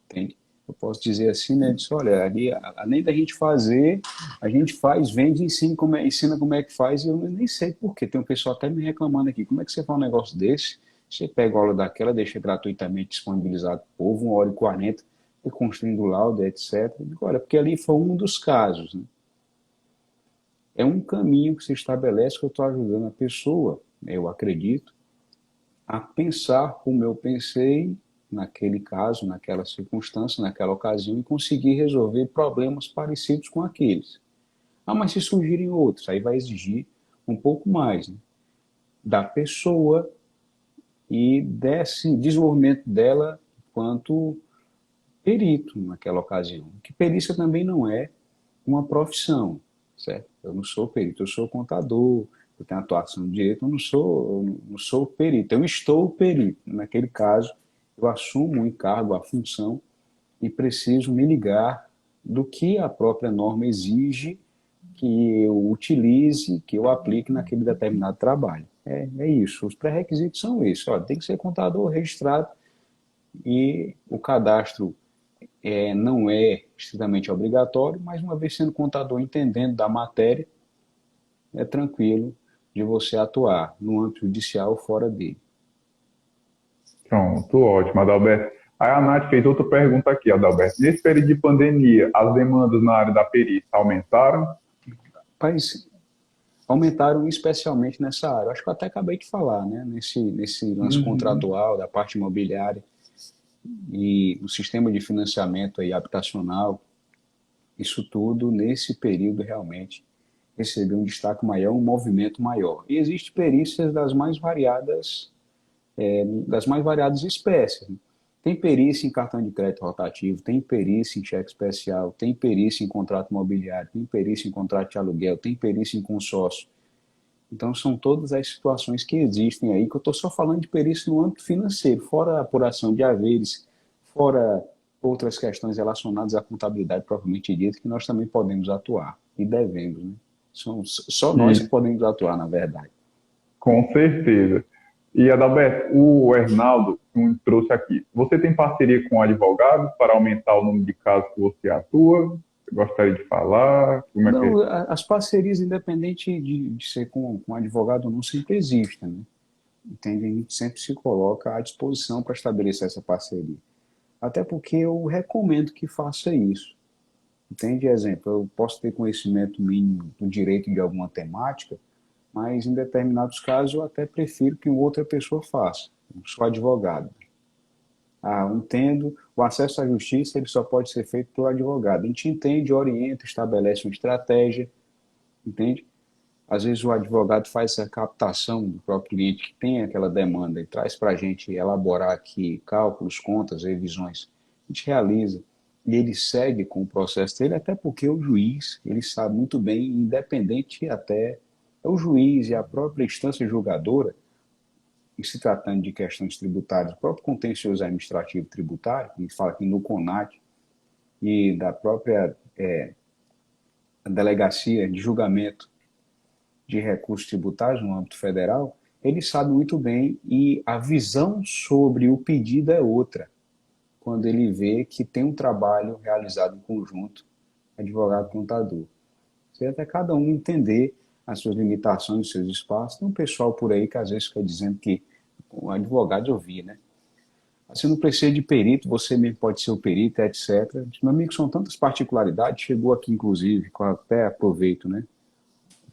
Entende? Eu posso dizer assim, né? Diz, olha, ali, além da gente fazer, a gente faz, vende e ensina como é que faz, e eu nem sei por quê. Tem um pessoal até me reclamando aqui. Como é que você faz um negócio desse? Você pega a aula daquela, deixa gratuitamente disponibilizado para o povo, 1h40, e construindo laudo, etc. Eu digo, olha, porque ali foi um dos casos. Né? É um caminho que se estabelece que eu estou ajudando a pessoa, eu acredito, a pensar como eu pensei naquele caso, naquela circunstância, naquela ocasião, e conseguir resolver problemas parecidos com aqueles. Ah, mas se surgirem outros, aí vai exigir um pouco mais, né, da pessoa e desse desenvolvimento dela quanto perito naquela ocasião. Que perícia também não é uma profissão, certo? Eu não sou perito, eu sou contador, eu tenho atuação de direito, eu não sou perito, eu estou perito. Naquele caso, eu assumo o encargo, a função e preciso me ligar do que a própria norma exige que eu utilize, que eu aplique naquele determinado trabalho. É isso, os pré-requisitos são esses. Olha, tem que ser contador registrado e o cadastro não é estritamente obrigatório, mas uma vez sendo contador, entendendo da matéria, é tranquilo de você atuar no âmbito judicial ou fora dele. Pronto, ótimo, Adalberto. Aí a Nath fez outra pergunta aqui, Adalberto. Nesse período de pandemia, as demandas na área da perícia aumentaram? Mas aumentaram especialmente nessa área. Acho que eu até acabei de falar, né? Nesse lance Uhum. contratual da parte imobiliária e no sistema de financiamento aí habitacional, isso tudo nesse período realmente recebeu um destaque maior, um movimento maior. E existem perícias das mais variadas espécies. Né? Tem perícia em cartão de crédito rotativo, tem perícia em cheque especial, tem perícia em contrato imobiliário, tem perícia em contrato de aluguel, tem perícia em consórcio. Então, são todas as situações que existem aí, que eu estou só falando de perícia no âmbito financeiro, fora a apuração de haveres, fora outras questões relacionadas à contabilidade propriamente dita, que nós também podemos atuar e devemos. Né? São só nós que Isso, podemos atuar, na verdade. com certeza. E, Adalberto, o Hernaldo trouxe aqui. Você tem parceria com advogados para aumentar o número de casos que você atua? Você gostaria de falar? Como é que Não, é? as parcerias, independente de ser com advogado ou não, sempre existem. Né? Entende? A gente sempre se coloca à disposição para estabelecer essa parceria. Até porque eu recomendo que faça isso. Entende? Exemplo, eu posso ter conhecimento mínimo do direito de alguma temática, mas em determinados casos eu até prefiro que outra pessoa faça. Eu sou advogado. Ah, entendo, o acesso à justiça ele só pode ser feito por advogado. A gente entende, orienta, estabelece uma estratégia, entende? Às vezes o advogado faz essa captação do próprio cliente que tem aquela demanda e traz para a gente elaborar aqui cálculos, contas, revisões. A gente realiza e ele segue com o processo dele, até porque o juiz, ele sabe muito bem, independente até, é o juiz e a própria instância julgadora, em se tratando de questões tributárias, o próprio contencioso administrativo tributário, que fala aqui no CONAT, e da própria delegacia de julgamento de recursos tributários no âmbito federal, ele sabe muito bem e a visão sobre o pedido é outra, quando ele vê que tem um trabalho realizado em conjunto, advogado-contador. Você até cada um entender as suas limitações, os seus espaços. Tem um pessoal por aí que às vezes fica dizendo que o advogado eu vi, né? Você não precisa de perito, você mesmo pode ser o perito, etc. Meu amigo, são tantas particularidades. Chegou aqui, inclusive, que eu até aproveito, né?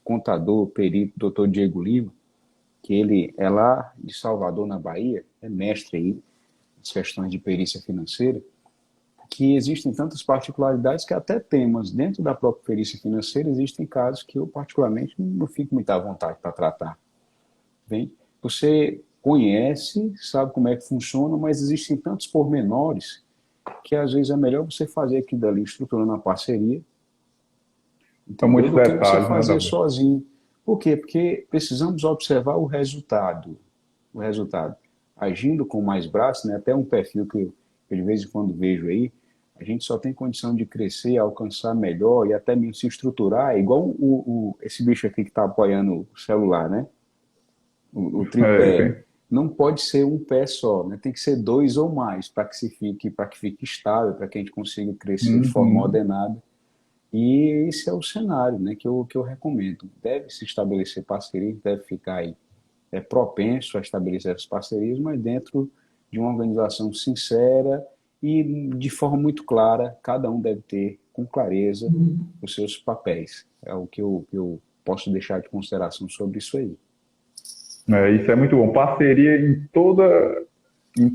Contador, perito, doutor Diego Lima, que ele é lá de Salvador, na Bahia, é mestre aí nas questões de perícia financeira, que existem tantas particularidades que até temas dentro da própria perícia financeira existem casos que eu, particularmente, não fico muito à vontade para tratar. Bem, você conhece, sabe como é que funciona, mas existem tantos pormenores que às vezes é melhor você fazer aquilo dali estruturando a parceria, São entendeu? muitos Do que você detalhes, né, fazer Adalberto? sozinho. Por quê? Porque precisamos observar o resultado. O resultado. Agindo com mais braços, né? Até um perfil que eu de vez em quando vejo aí, a gente só tem condição de crescer, alcançar melhor e até mesmo se estruturar, é igual esse bicho aqui que está apoiando o celular, né? O tripé. Tem. Não pode ser um pé só, né? Tem que ser dois ou mais para que fique estável, para que a gente consiga crescer de forma Uhum. ordenada. E esse é o cenário, né, que eu recomendo. Deve se estabelecer parcerias, deve ficar aí propenso a estabelecer essas parcerias, mas dentro de uma organização sincera e de forma muito clara, cada um deve ter com clareza os seus papéis. É o que eu posso deixar de consideração sobre isso aí. Isso é muito bom. Parceria em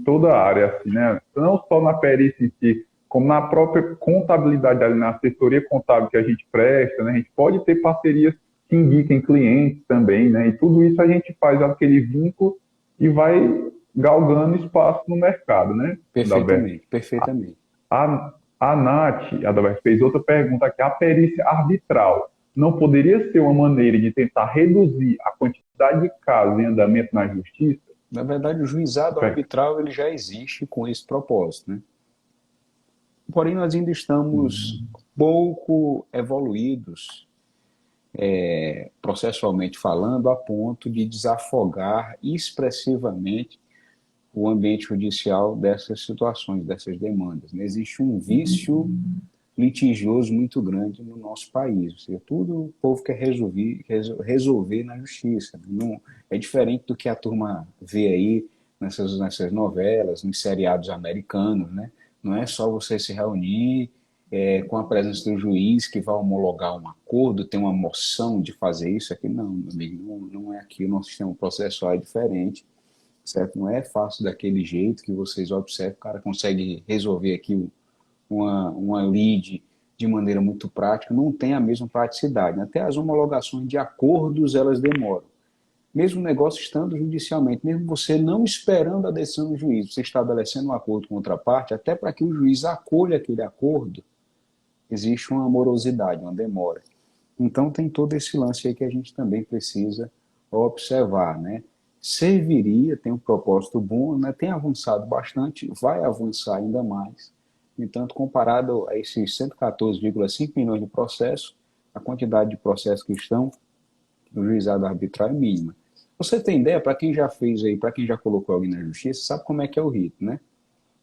toda a área, assim, né? Não só na perícia em si, como na própria contabilidade, ali, na assessoria contábil que a gente presta, né? A gente pode ter parcerias que indiquem clientes também, né? E tudo isso a gente faz aquele vínculo e vai galgando espaço no mercado, né, Adalberto? Perfeitamente, perfeitamente. A Nath, Adalberto, fez outra pergunta aqui. A perícia arbitral não poderia ser uma maneira de tentar reduzir a quantidade de casos em andamento na justiça? Na verdade, o juizado arbitral ele já existe com esse propósito, né? Porém, nós ainda estamos pouco evoluídos, processualmente falando, a ponto de desafogar expressivamente o ambiente judicial dessas situações, dessas demandas, né? Existe um vício litigioso muito grande no nosso país. Ou seja, tudo o povo quer resolver na justiça. Não, é diferente do que a turma vê aí nessas novelas, nos seriados americanos, né? Não é só você se reunir com a presença do juiz que vai homologar um acordo, tem uma moção de fazer isso aqui. Não, meu amigo, não é aqui. O nosso sistema processual é diferente, certo? Não é fácil daquele jeito que vocês observam. O cara consegue resolver aqui uma lead de maneira muito prática, não tem a mesma praticidade. Até as homologações de acordos, elas demoram. Mesmo o negócio estando judicialmente, mesmo você não esperando a decisão do juiz, você estabelecendo um acordo com outra parte, até para que o juiz acolha aquele acordo, existe uma morosidade, uma demora. Então tem todo esse lance aí que a gente também precisa observar, né? Serviria, tem um propósito bom, né? Tem avançado bastante, vai avançar ainda mais. No entanto, comparado a esses 114,5 milhões de processos, a quantidade de processos que estão no juizado arbitral é mínima. Você tem ideia, para quem já fez aí, para quem já colocou alguém na justiça, sabe como é o rito, né?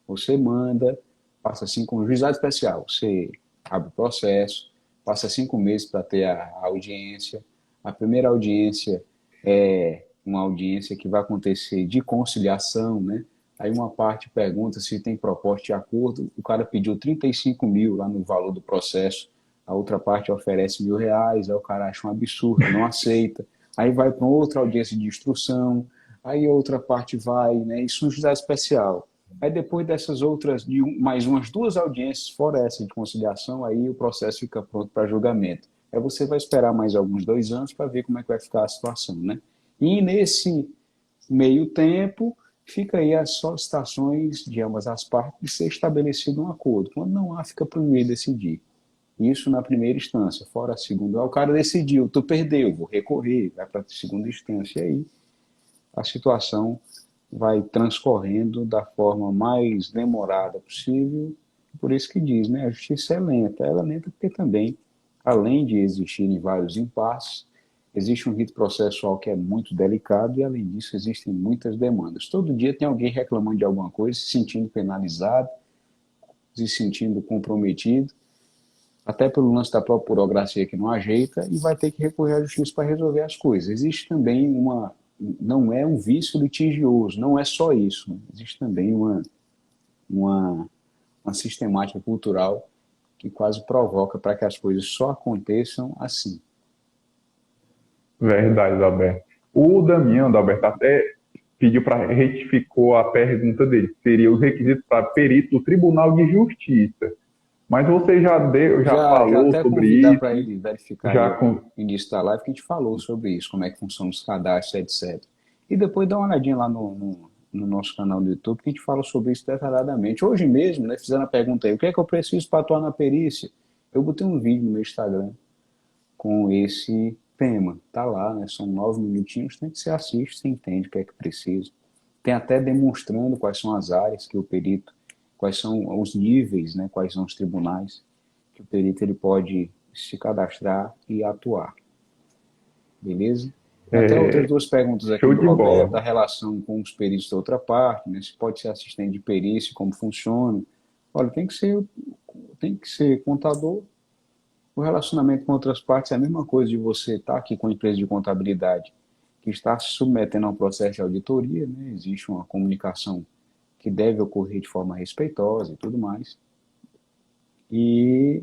Você manda, passa assim com o juizado especial, você abre o processo, passa 5 meses para ter a audiência. A primeira audiência é uma audiência que vai acontecer de conciliação, né? Aí uma parte pergunta se tem proposta de acordo, o cara pediu 35 mil lá no valor do processo, a outra parte oferece R$ 1.000, aí o cara acha um absurdo, não aceita. Aí vai para outra audiência de instrução, aí a outra parte vai, né? Isso é um juizado especial. Aí depois dessas outras, mais umas 2 audiências, fora essa de conciliação, aí o processo fica pronto para julgamento. Aí você vai esperar mais alguns 2 anos para ver como é que vai ficar a situação, né? E nesse meio tempo, fica aí as solicitações de ambas as partes de ser estabelecido um acordo. Quando não há, fica para o juiz decidir. Isso na primeira instância. Fora a segunda, o cara decidiu, tu perdeu, vou recorrer, vai para a segunda instância. E aí a situação vai transcorrendo da forma mais demorada possível. Por isso que diz, né? A justiça é lenta. Ela é lenta porque também, além de existirem vários impasses, existe um rito processual que é muito delicado e, além disso, existem muitas demandas. Todo dia tem alguém reclamando de alguma coisa, se sentindo penalizado, se sentindo comprometido, até pelo lance da própria burocracia que não ajeita, e vai ter que recorrer à justiça para resolver as coisas. Existe também não é um vício litigioso, não é só isso, né? Existe também uma, uma sistemática cultural que quase provoca para que as coisas só aconteçam assim. Verdade, Adalberto. O Damião, Adalberto, até pediu para retificou a pergunta dele, que seria os requisitos para perito do Tribunal de Justiça. Mas você já Já falou até sobre convidar para isso, ele verificar aí já ó, com, no início da live que a gente falou sobre isso, como é que funciona os cadastros, etc. E depois dá uma olhadinha lá no nosso canal do YouTube que a gente fala sobre isso detalhadamente. Hoje mesmo, né, fizeram a pergunta aí, o que é que eu preciso para atuar na perícia? Eu botei um vídeo no meu Instagram com esse tema. Tá lá, né? São 9 minutinhos, tem que você assiste, você entende o que é que precisa. Tem até demonstrando quais são as áreas que o perito, quais são os níveis, né? Quais são os tribunais que o perito ele pode se cadastrar e atuar. Beleza? Tem até outras é, duas perguntas aqui show do de Roberto, bola. da relação com os peritos da outra parte, né? Se pode ser assistente de perícia, como funciona. Olha, tem que ser contador. O relacionamento com outras partes é a mesma coisa de você estar aqui com a empresa de contabilidade que está se submetendo a um processo de auditoria, né? Existe uma comunicação que deve ocorrer de forma respeitosa e tudo mais. E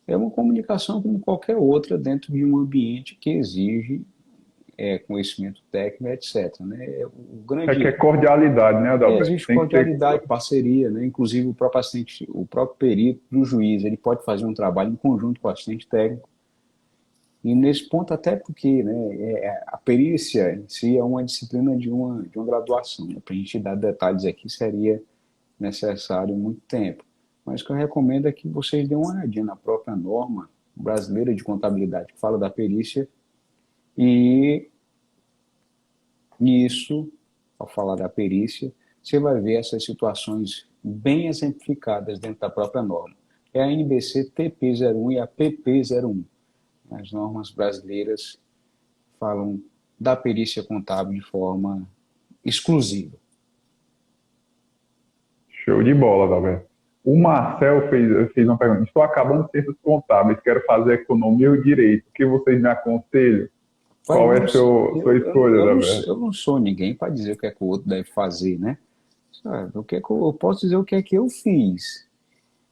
é uma comunicação como qualquer outra dentro de um ambiente que exige conhecimento técnico, etc. Né? O É que é grande cordialidade, né, Adalberto? existe Tem que ter. cordialidade, parceria, né? Inclusive o próprio assistente, o próprio perito, o juiz, ele pode fazer um trabalho em conjunto com o assistente técnico. E nesse ponto até porque, né, a perícia em si é uma disciplina de uma graduação. Né? Para a gente dar detalhes aqui seria necessário muito tempo. Mas o que eu recomendo é que vocês dêem uma olhadinha na própria norma brasileira de contabilidade que fala da perícia e nisso, ao falar da perícia, você vai ver essas situações bem exemplificadas dentro da própria norma. É a NBC TP01 e a PP01. As normas brasileiras falam da perícia contábil de forma exclusiva. Show de bola, Adalberto. O Marcel fez uma pergunta. Estou acabando ciências contábeis, quero fazer economia ou direito. O que vocês me aconselham? Pai, Qual é sua escolha, Adalberto? eu não sou ninguém para dizer o que é que o outro deve fazer, né? Sabe, o que é que eu posso dizer o que é que eu fiz.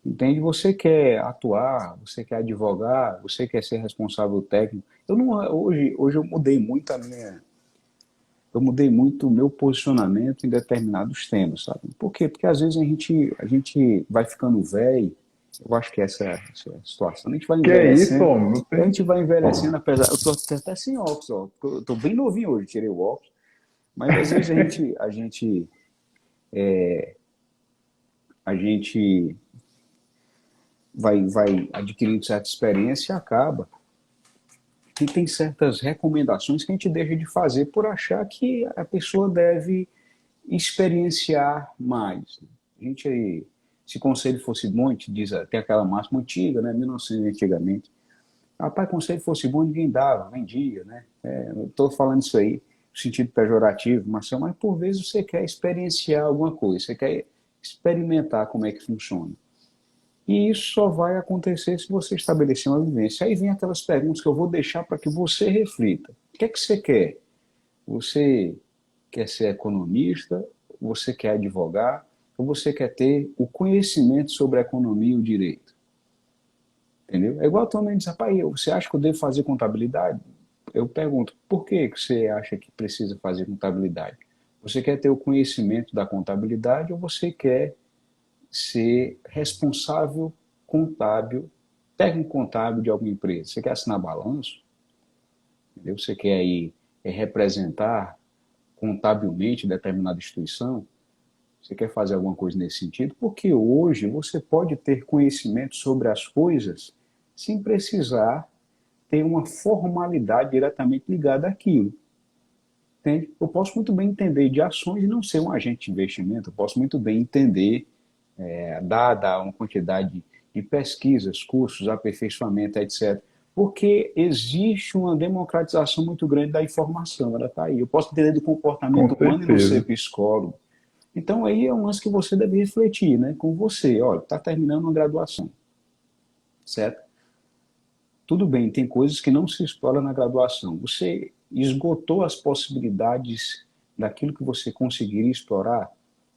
Entende? Você quer atuar, você quer advogar, você quer ser responsável técnico. Eu não, hoje eu mudei muito o meu posicionamento em determinados temas, sabe? Por quê? Porque às vezes a gente vai ficando velho, eu acho que essa situação, a gente vai Que é isso, envelhecendo, homem? Não a tem. gente vai envelhecendo, apesar, eu tô até sem óculos, ó, eu tô bem novinho hoje, tirei o óculos, mas às vezes a gente vai adquirindo certa experiência e acaba que tem certas recomendações que a gente deixa de fazer por achar que a pessoa deve experienciar mais. A gente, se conselho fosse bom, a gente diz, tem aquela máxima antiga, né, 1900 antigamente, rapaz, conselho fosse bom, ninguém dava, vendia, né? Eu estou falando isso aí no sentido pejorativo, Marcelo, mas por vezes você quer experienciar alguma coisa, você quer experimentar como é que funciona. E isso só vai acontecer se você estabelecer uma vivência. Aí vem aquelas perguntas que eu vou deixar para que você reflita. O que é que você quer? Você quer ser economista? Você quer advogar? Ou você quer ter o conhecimento sobre a economia e o direito? Entendeu? É igual a tua mãe diz, rapaz, você acha que eu devo fazer contabilidade? Eu pergunto, por que você acha que precisa fazer contabilidade? Você quer ter o conhecimento da contabilidade ou você quer ser responsável contábil, técnico contábil de alguma empresa? Você quer assinar balanço? Entendeu? Você quer aí representar contabilmente determinada instituição? Você quer fazer alguma coisa nesse sentido? Porque hoje você pode ter conhecimento sobre as coisas sem precisar ter uma formalidade diretamente ligada àquilo. Entende? Eu posso muito bem entender de ações e não ser um agente de investimento. Eu posso muito bem entender, dada uma quantidade de pesquisas, cursos, aperfeiçoamento, etc. Porque existe uma democratização muito grande da informação, ela está aí. Eu posso entender do comportamento Com humano e não ser certeza. psicólogo. Então aí é um lance que você deve refletir, né, com você. Olha, está terminando uma graduação, certo? Tudo bem, tem coisas que não se explora na graduação. Você esgotou as possibilidades daquilo que você conseguiria explorar?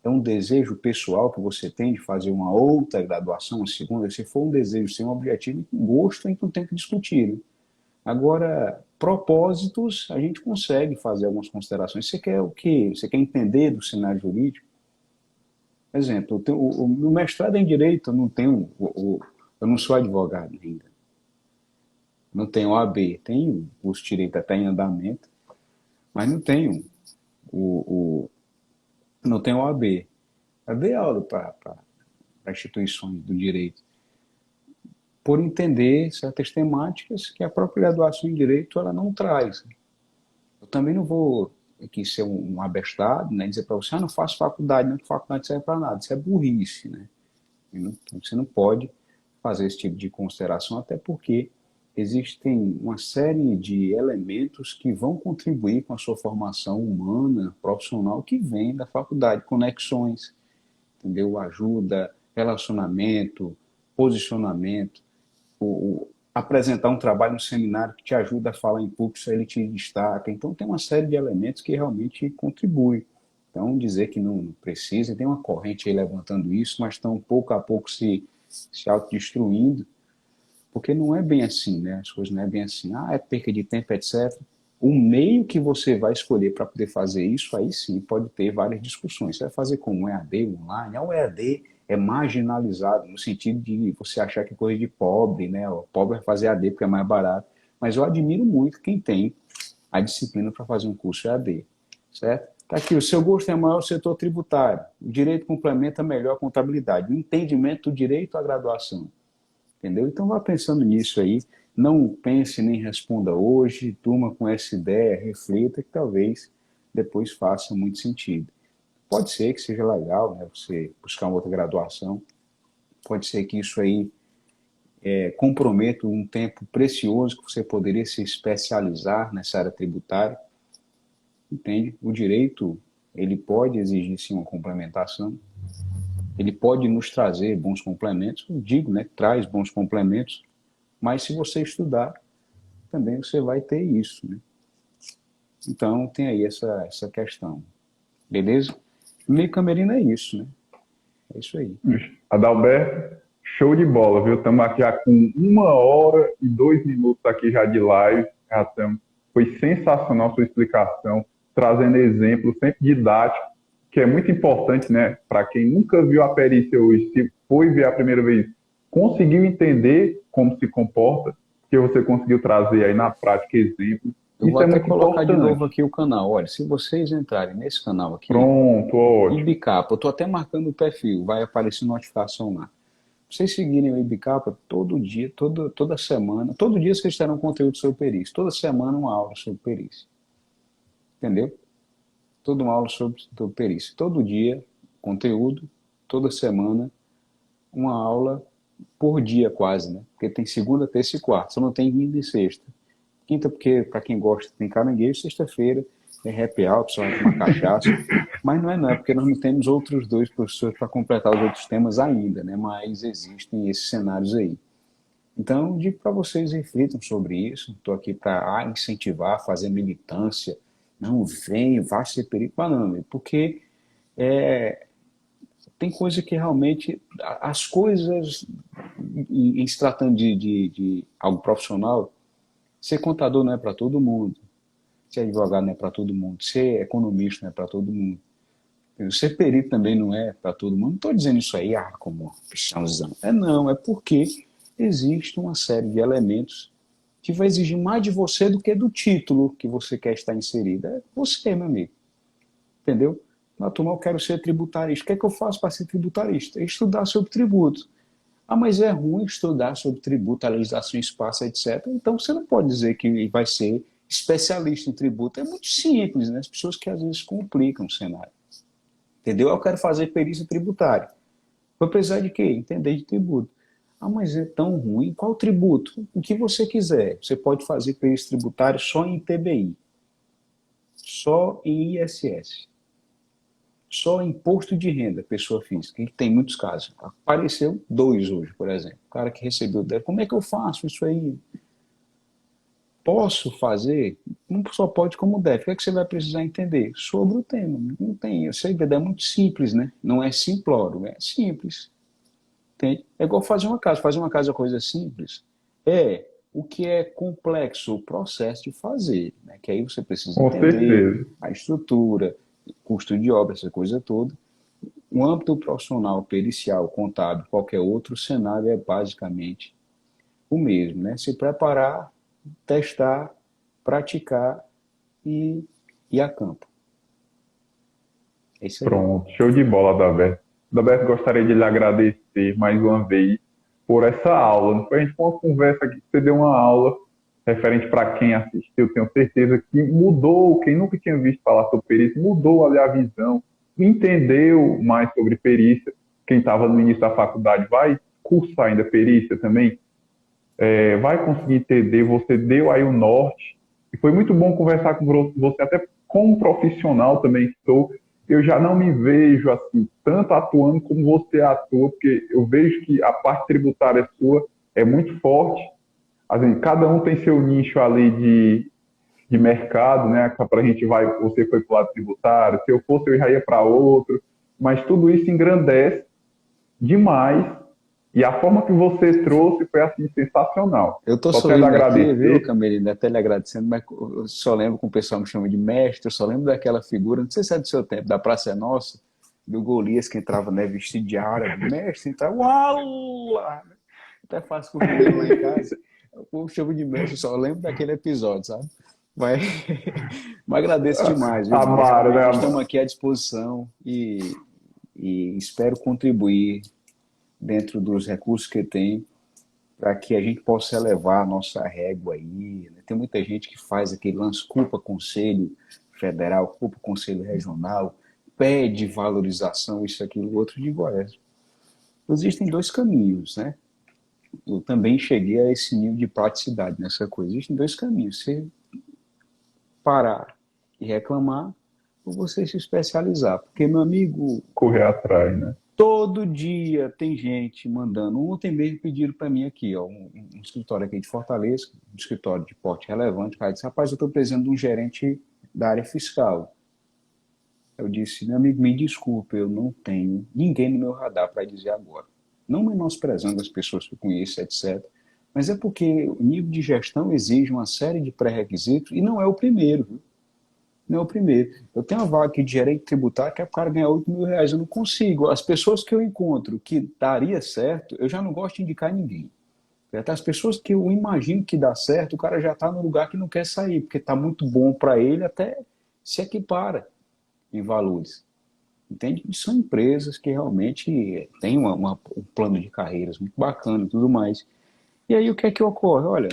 é um desejo pessoal que você tem de fazer uma outra graduação, uma segunda, se for um desejo, sem um objetivo, um gosto, então tem que discutir, né? Agora, propósitos, a gente consegue fazer algumas considerações. Você quer o quê? Você quer entender do cenário jurídico? Por exemplo, o mestrado em Direito, eu não tenho, eu não sou advogado ainda. Não tenho OAB, tenho o curso de Direito até em andamento, mas não tenho não tenho OAB. Eu dei aula para instituições do direito, por entender certas temáticas que a própria graduação em Direito ela não traz. Eu também não vou aqui ser um abestado, né, dizer para você, não faço faculdade, não, faculdade serve para nada. Isso é burrice, né? Você não pode fazer esse tipo de consideração, até porque existem uma série de elementos que vão contribuir com a sua formação humana, profissional, que vem da faculdade, conexões, entendeu? Ajuda, relacionamento, posicionamento, apresentar um trabalho no seminário que te ajuda a falar em público, se ele te destaca. Então, tem uma série de elementos que realmente contribuem. Então, dizer que não precisa, tem uma corrente aí levantando isso, mas estão pouco a pouco se autodestruindo, porque não é bem assim, né? As coisas não é bem assim, é perca de tempo, etc. O meio que você vai escolher para poder fazer isso, aí sim, pode ter várias discussões. Você vai fazer como EAD, online, o EAD é marginalizado, no sentido de você achar que é coisa de pobre, né? O pobre vai fazer EAD porque é mais barato. Mas eu admiro muito quem tem a disciplina para fazer um curso EAD, certo? Tá aqui, o seu gosto é maior o setor tributário, o direito complementa melhor a contabilidade, o entendimento do direito à graduação, entendeu? Então vá pensando nisso aí, não pense nem responda hoje, durma com essa ideia, reflita que talvez depois faça muito sentido. Pode ser que seja legal, né, você buscar uma outra graduação, pode ser que isso aí comprometa um tempo precioso que você poderia se especializar nessa área tributária, entende? O direito, ele pode exigir sim uma complementação, ele pode nos trazer bons complementos, eu digo, né, traz bons complementos, mas se você estudar, também você vai ter isso, né? Então, tem aí essa questão, beleza? Meio camerino é isso, né? É isso aí. Adalberto, show de bola, viu? Estamos aqui já com 1 hora e 2 minutos aqui já de live. Foi sensacional sua explicação, trazendo exemplos sempre didáticos, que é muito importante, né? Para quem nunca viu a perícia hoje, se foi ver a primeira vez, conseguiu entender como se comporta, que você conseguiu trazer aí na prática exemplos. Eu vou Isso é até muito colocar de novo importante. aqui o canal. Olha, se vocês entrarem nesse canal aqui, Pronto, ótimo. Ibicapa, eu estou até marcando o perfil, vai aparecer notificação lá. Vocês seguirem o Ibicapa todo dia, toda semana, todo dia vocês terão conteúdo sobre perícia. Toda semana uma aula sobre perícia. Entendeu? Toda uma aula sobre perícia. Todo dia, conteúdo, toda semana, uma aula por dia quase, né? Porque tem segunda, terça e quarta, só não tem quinta e sexta. Quinta porque, para quem gosta, tem caranguejo, sexta-feira é happy hour, só vai tomar cachaça. Mas não é, porque nós não temos outros dois professores para completar os outros temas ainda, né? Mas existem esses cenários aí. Então, eu digo para vocês, reflitam sobre isso. Estou aqui para incentivar, fazer militância. Não, vem, vá ser perito. Mas não, porque tem coisa que realmente, as coisas, em se tratando de algo profissional, ser contador não é para todo mundo, ser advogado não é para todo mundo, ser economista não é para todo mundo, ser perito também não é para todo mundo. Não estou dizendo isso aí como pichãozão. Não, é porque existe uma série de elementos que vai exigir mais de você do que do título que você quer estar inserido. É você, meu amigo. Entendeu? Na turma, eu quero ser tributarista. O que é que eu faço para ser tributarista? É estudar sobre tributo. Mas é ruim estudar sobre tributo, a legislação esparsa, etc. Então, você não pode dizer que vai ser especialista em tributo. É muito simples, né? As pessoas que às vezes complicam o cenário. Entendeu? Eu quero fazer perícia tributária. Vou precisar de quê? Entender de tributo. Mas é tão ruim. Qual tributo? O que você quiser. Você pode fazer perícia tributária só em TBI. Só em ISS. Só imposto de renda, pessoa física, que tem muitos casos. Apareceu 2 hoje, por exemplo. O cara que recebeu 10. Como é que eu faço isso aí? Posso fazer? Não só pode como deve. O que é que você vai precisar entender? Sobre o tema. Não tem. O segredo é muito simples, né? Não é simplório, é simples. Entende? É igual fazer uma casa. Fazer uma casa é coisa simples. O que é complexo, o processo de fazer, né? Que aí você precisa Com entender certeza. a estrutura, custo de obra, essa coisa toda. O âmbito profissional, pericial, contábil, qualquer outro, o cenário é basicamente o mesmo, né? Se preparar, testar, praticar e ir a campo. É isso aí. Pronto, show de bola, Daberto. Daberto, gostaria de lhe agradecer mais uma vez por essa aula. Não foi a gente com uma conversa aqui, você deu uma aula referente para quem assistiu. Tenho certeza que mudou, quem nunca tinha visto falar sobre perícia, mudou ali a visão, entendeu mais sobre perícia. Quem estava no início da faculdade vai cursar ainda perícia também, vai conseguir entender. Você deu aí o norte. E foi muito bom conversar com você, até como profissional também sou. Eu já não me vejo assim, tanto atuando como você atua, porque eu vejo que a parte tributária sua é muito forte. Assim, cada um tem seu nicho ali de mercado, né? Para a gente vai, você foi para o lado tributário, se eu fosse eu já ia para outro, mas tudo isso engrandece demais e a forma que você trouxe foi assim sensacional. Eu estou Só tenho a sorrindo aqui, viu, agradecer. Camerino? Até lhe agradecendo, mas eu só lembro que o pessoal me chama de mestre, eu só lembro daquela figura, não sei se é do seu tempo, da Praça é Nossa, do Golias que entrava, né, vestido de árabe, mestre, entrava, uau! Até faço com o menino lá em casa, o povo chama de mestre, eu só lembro daquele episódio, sabe? Mas, mas agradeço demais, viu? Mas Amaro, realmente nós né? estamos aqui à disposição e espero contribuir dentro dos recursos que tem para que a gente possa elevar a nossa régua aí, né? Tem muita gente que faz aquele lance, culpa Conselho Federal, culpa Conselho Regional, pede valorização, isso, aquilo, outro, digo, existem dois caminhos, né? Eu também cheguei a esse nível de praticidade nessa coisa. Existem dois caminhos, você parar e reclamar, ou você se especializar. Porque, meu amigo, Correr atrás, né? todo dia tem gente mandando. Ontem mesmo pediram para mim aqui, ó, um escritório aqui de Fortaleza, um escritório de porte relevante. O cara disse: rapaz, eu estou precisando de um gerente da área fiscal. Eu disse: meu amigo, me desculpe, eu não tenho ninguém no meu radar para dizer agora. Não menosprezando as pessoas que eu conheço, etc. Mas é porque o nível de gestão exige uma série de pré-requisitos e não é o primeiro, viu? Não é o primeiro. Eu tenho uma vaga aqui de gerente tributário que é para o cara ganhar R$ 8.000. Eu não consigo. As pessoas que eu encontro que daria certo, eu já não gosto de indicar ninguém. Até as pessoas que eu imagino que dá certo, o cara já está no lugar que não quer sair, porque está muito bom para ele, até se equipara em valores. Entende? E são empresas que realmente têm um plano de carreiras muito bacana e tudo mais. E aí o que é que ocorre? Olha,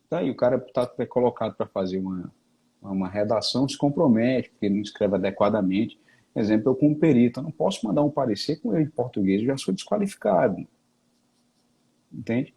tá aí, o cara está colocado para fazer uma redação, se compromete, porque ele não escreve adequadamente. Por exemplo, eu como perito, eu não posso mandar um parecer com ele em português, eu já sou desqualificado, entende?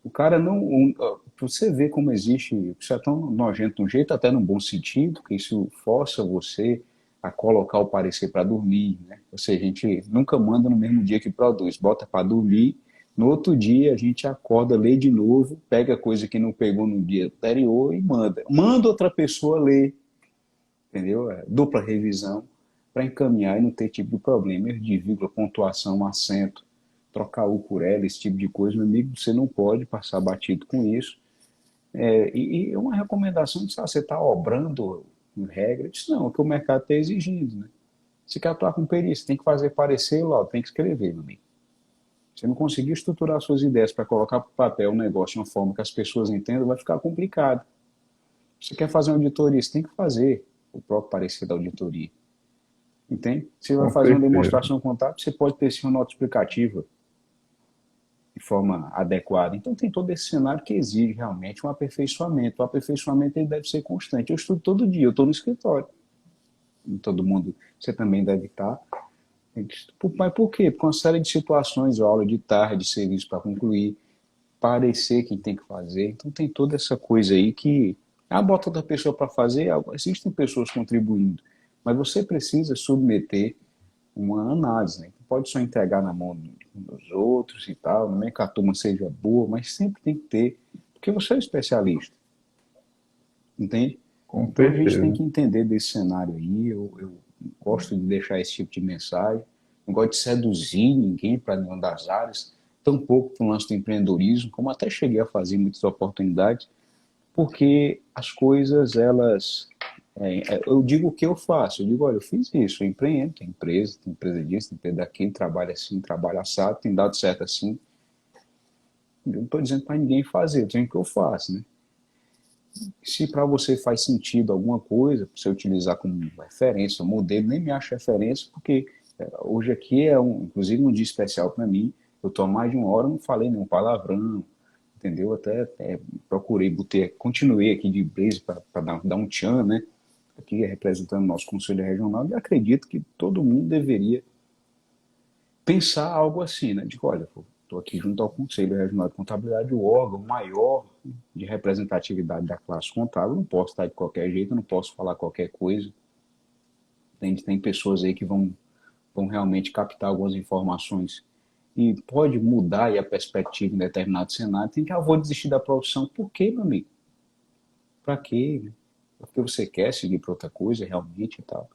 O cara não... você vê como existe, isso é tão nojento de um jeito, até num bom sentido, que isso força você a colocar o parecer para dormir, né? Ou seja, a gente nunca manda no mesmo dia que produz, bota para dormir, no outro dia a gente acorda, lê de novo, pega coisa que não pegou no dia anterior e manda. Manda outra pessoa ler, entendeu? Dupla revisão para encaminhar e não ter tipo de problema. Erro de vírgula, pontuação, acento, trocar o por ela, esse tipo de coisa, meu amigo, você não pode passar batido com isso. E uma recomendação de você está obrando regra, disso não, é o que o mercado está exigindo, né? Se quer atuar com perícia, tem que fazer parecer lá, tem que escrever, meu amigo. Se não conseguir estruturar suas ideias para colocar para o papel um negócio de uma forma que as pessoas entendam, vai ficar complicado. Você quer fazer uma auditoria, você tem que fazer o próprio parecer da auditoria. Entende? Você vai Com fazer uma certeza. demonstração contábil, você pode ter sim uma nota explicativa de forma adequada. Então tem todo esse cenário que exige realmente um aperfeiçoamento. O aperfeiçoamento ele deve ser constante. Eu estudo todo dia, eu estou no escritório. Todo mundo, você também deve estar. Mas por quê? Porque uma série de situações, aula de tarde, serviço para concluir, parecer quem tem que fazer. Então tem toda essa coisa aí que bota outra pessoa para fazer, existem pessoas contribuindo, mas você precisa submeter uma análise, né? Não pode só entregar na mão dos outros e tal, não é que a turma seja boa, mas sempre tem que ter, porque você é especialista. entende? Com Então a gente tem certeza. que entender desse cenário aí. Eu gosto de deixar esse tipo de mensagem. Não gosto de seduzir ninguém para nenhuma das áreas, tampouco para o lance do empreendedorismo, como até cheguei a fazer em muitas oportunidades, porque as coisas, elas. Eu digo o que eu faço, eu digo, olha, eu fiz isso, eu empreendo, tem empresa disso, tem empresa daquilo, trabalha assim, trabalha assado, tem dado certo assim. Eu não estou dizendo para ninguém fazer, eu tenho o que eu faço, né? Se para você faz sentido alguma coisa, para você utilizar como referência, modelo, nem me acho referência, porque hoje aqui inclusive um dia especial para mim. Eu estou há mais de uma hora, não falei nenhum palavrão, entendeu? Até procurei, continuei aqui de blazer para dar um tchan, né? Aqui representando o nosso Conselho Regional, e acredito que todo mundo deveria pensar algo assim, né? De olha, estou aqui junto ao Conselho Regional de Contabilidade, o órgão maior de representatividade da classe contábil, não posso estar de qualquer jeito, não posso falar qualquer coisa. Tem pessoas aí que vão realmente captar algumas informações e pode mudar aí a perspectiva em determinado cenário. Tem que, vou desistir da profissão. Por quê, meu amigo? Para quê? Porque você quer seguir para outra coisa realmente e tal.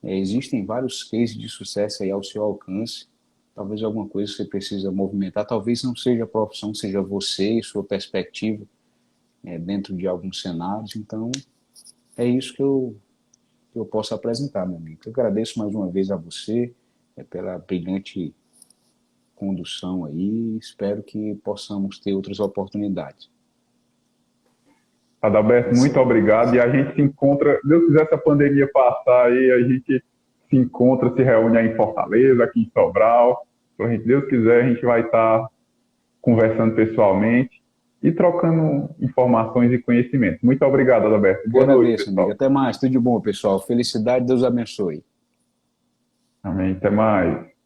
Existem vários cases de sucesso aí ao seu alcance. Talvez alguma coisa você precisa movimentar. Talvez não seja a profissão, seja você e sua perspectiva dentro de alguns cenários. Então, é isso que eu posso apresentar, meu amigo. Eu agradeço mais uma vez a você pela brilhante condução aí. Espero que possamos ter outras oportunidades. Adalberto, muito obrigado. E a gente se encontra, se Deus quiser essa pandemia passar aí, a gente se encontra, se reúne aí em Fortaleza, aqui em Sobral. Então, se Deus quiser, a gente vai estar conversando pessoalmente e trocando informações e conhecimentos. Muito obrigado, Adalberto. Eu Boa noite, agradeço, amigo. pessoal. Até mais. Tudo de bom, pessoal. Felicidade. Deus abençoe. Amém. Até mais.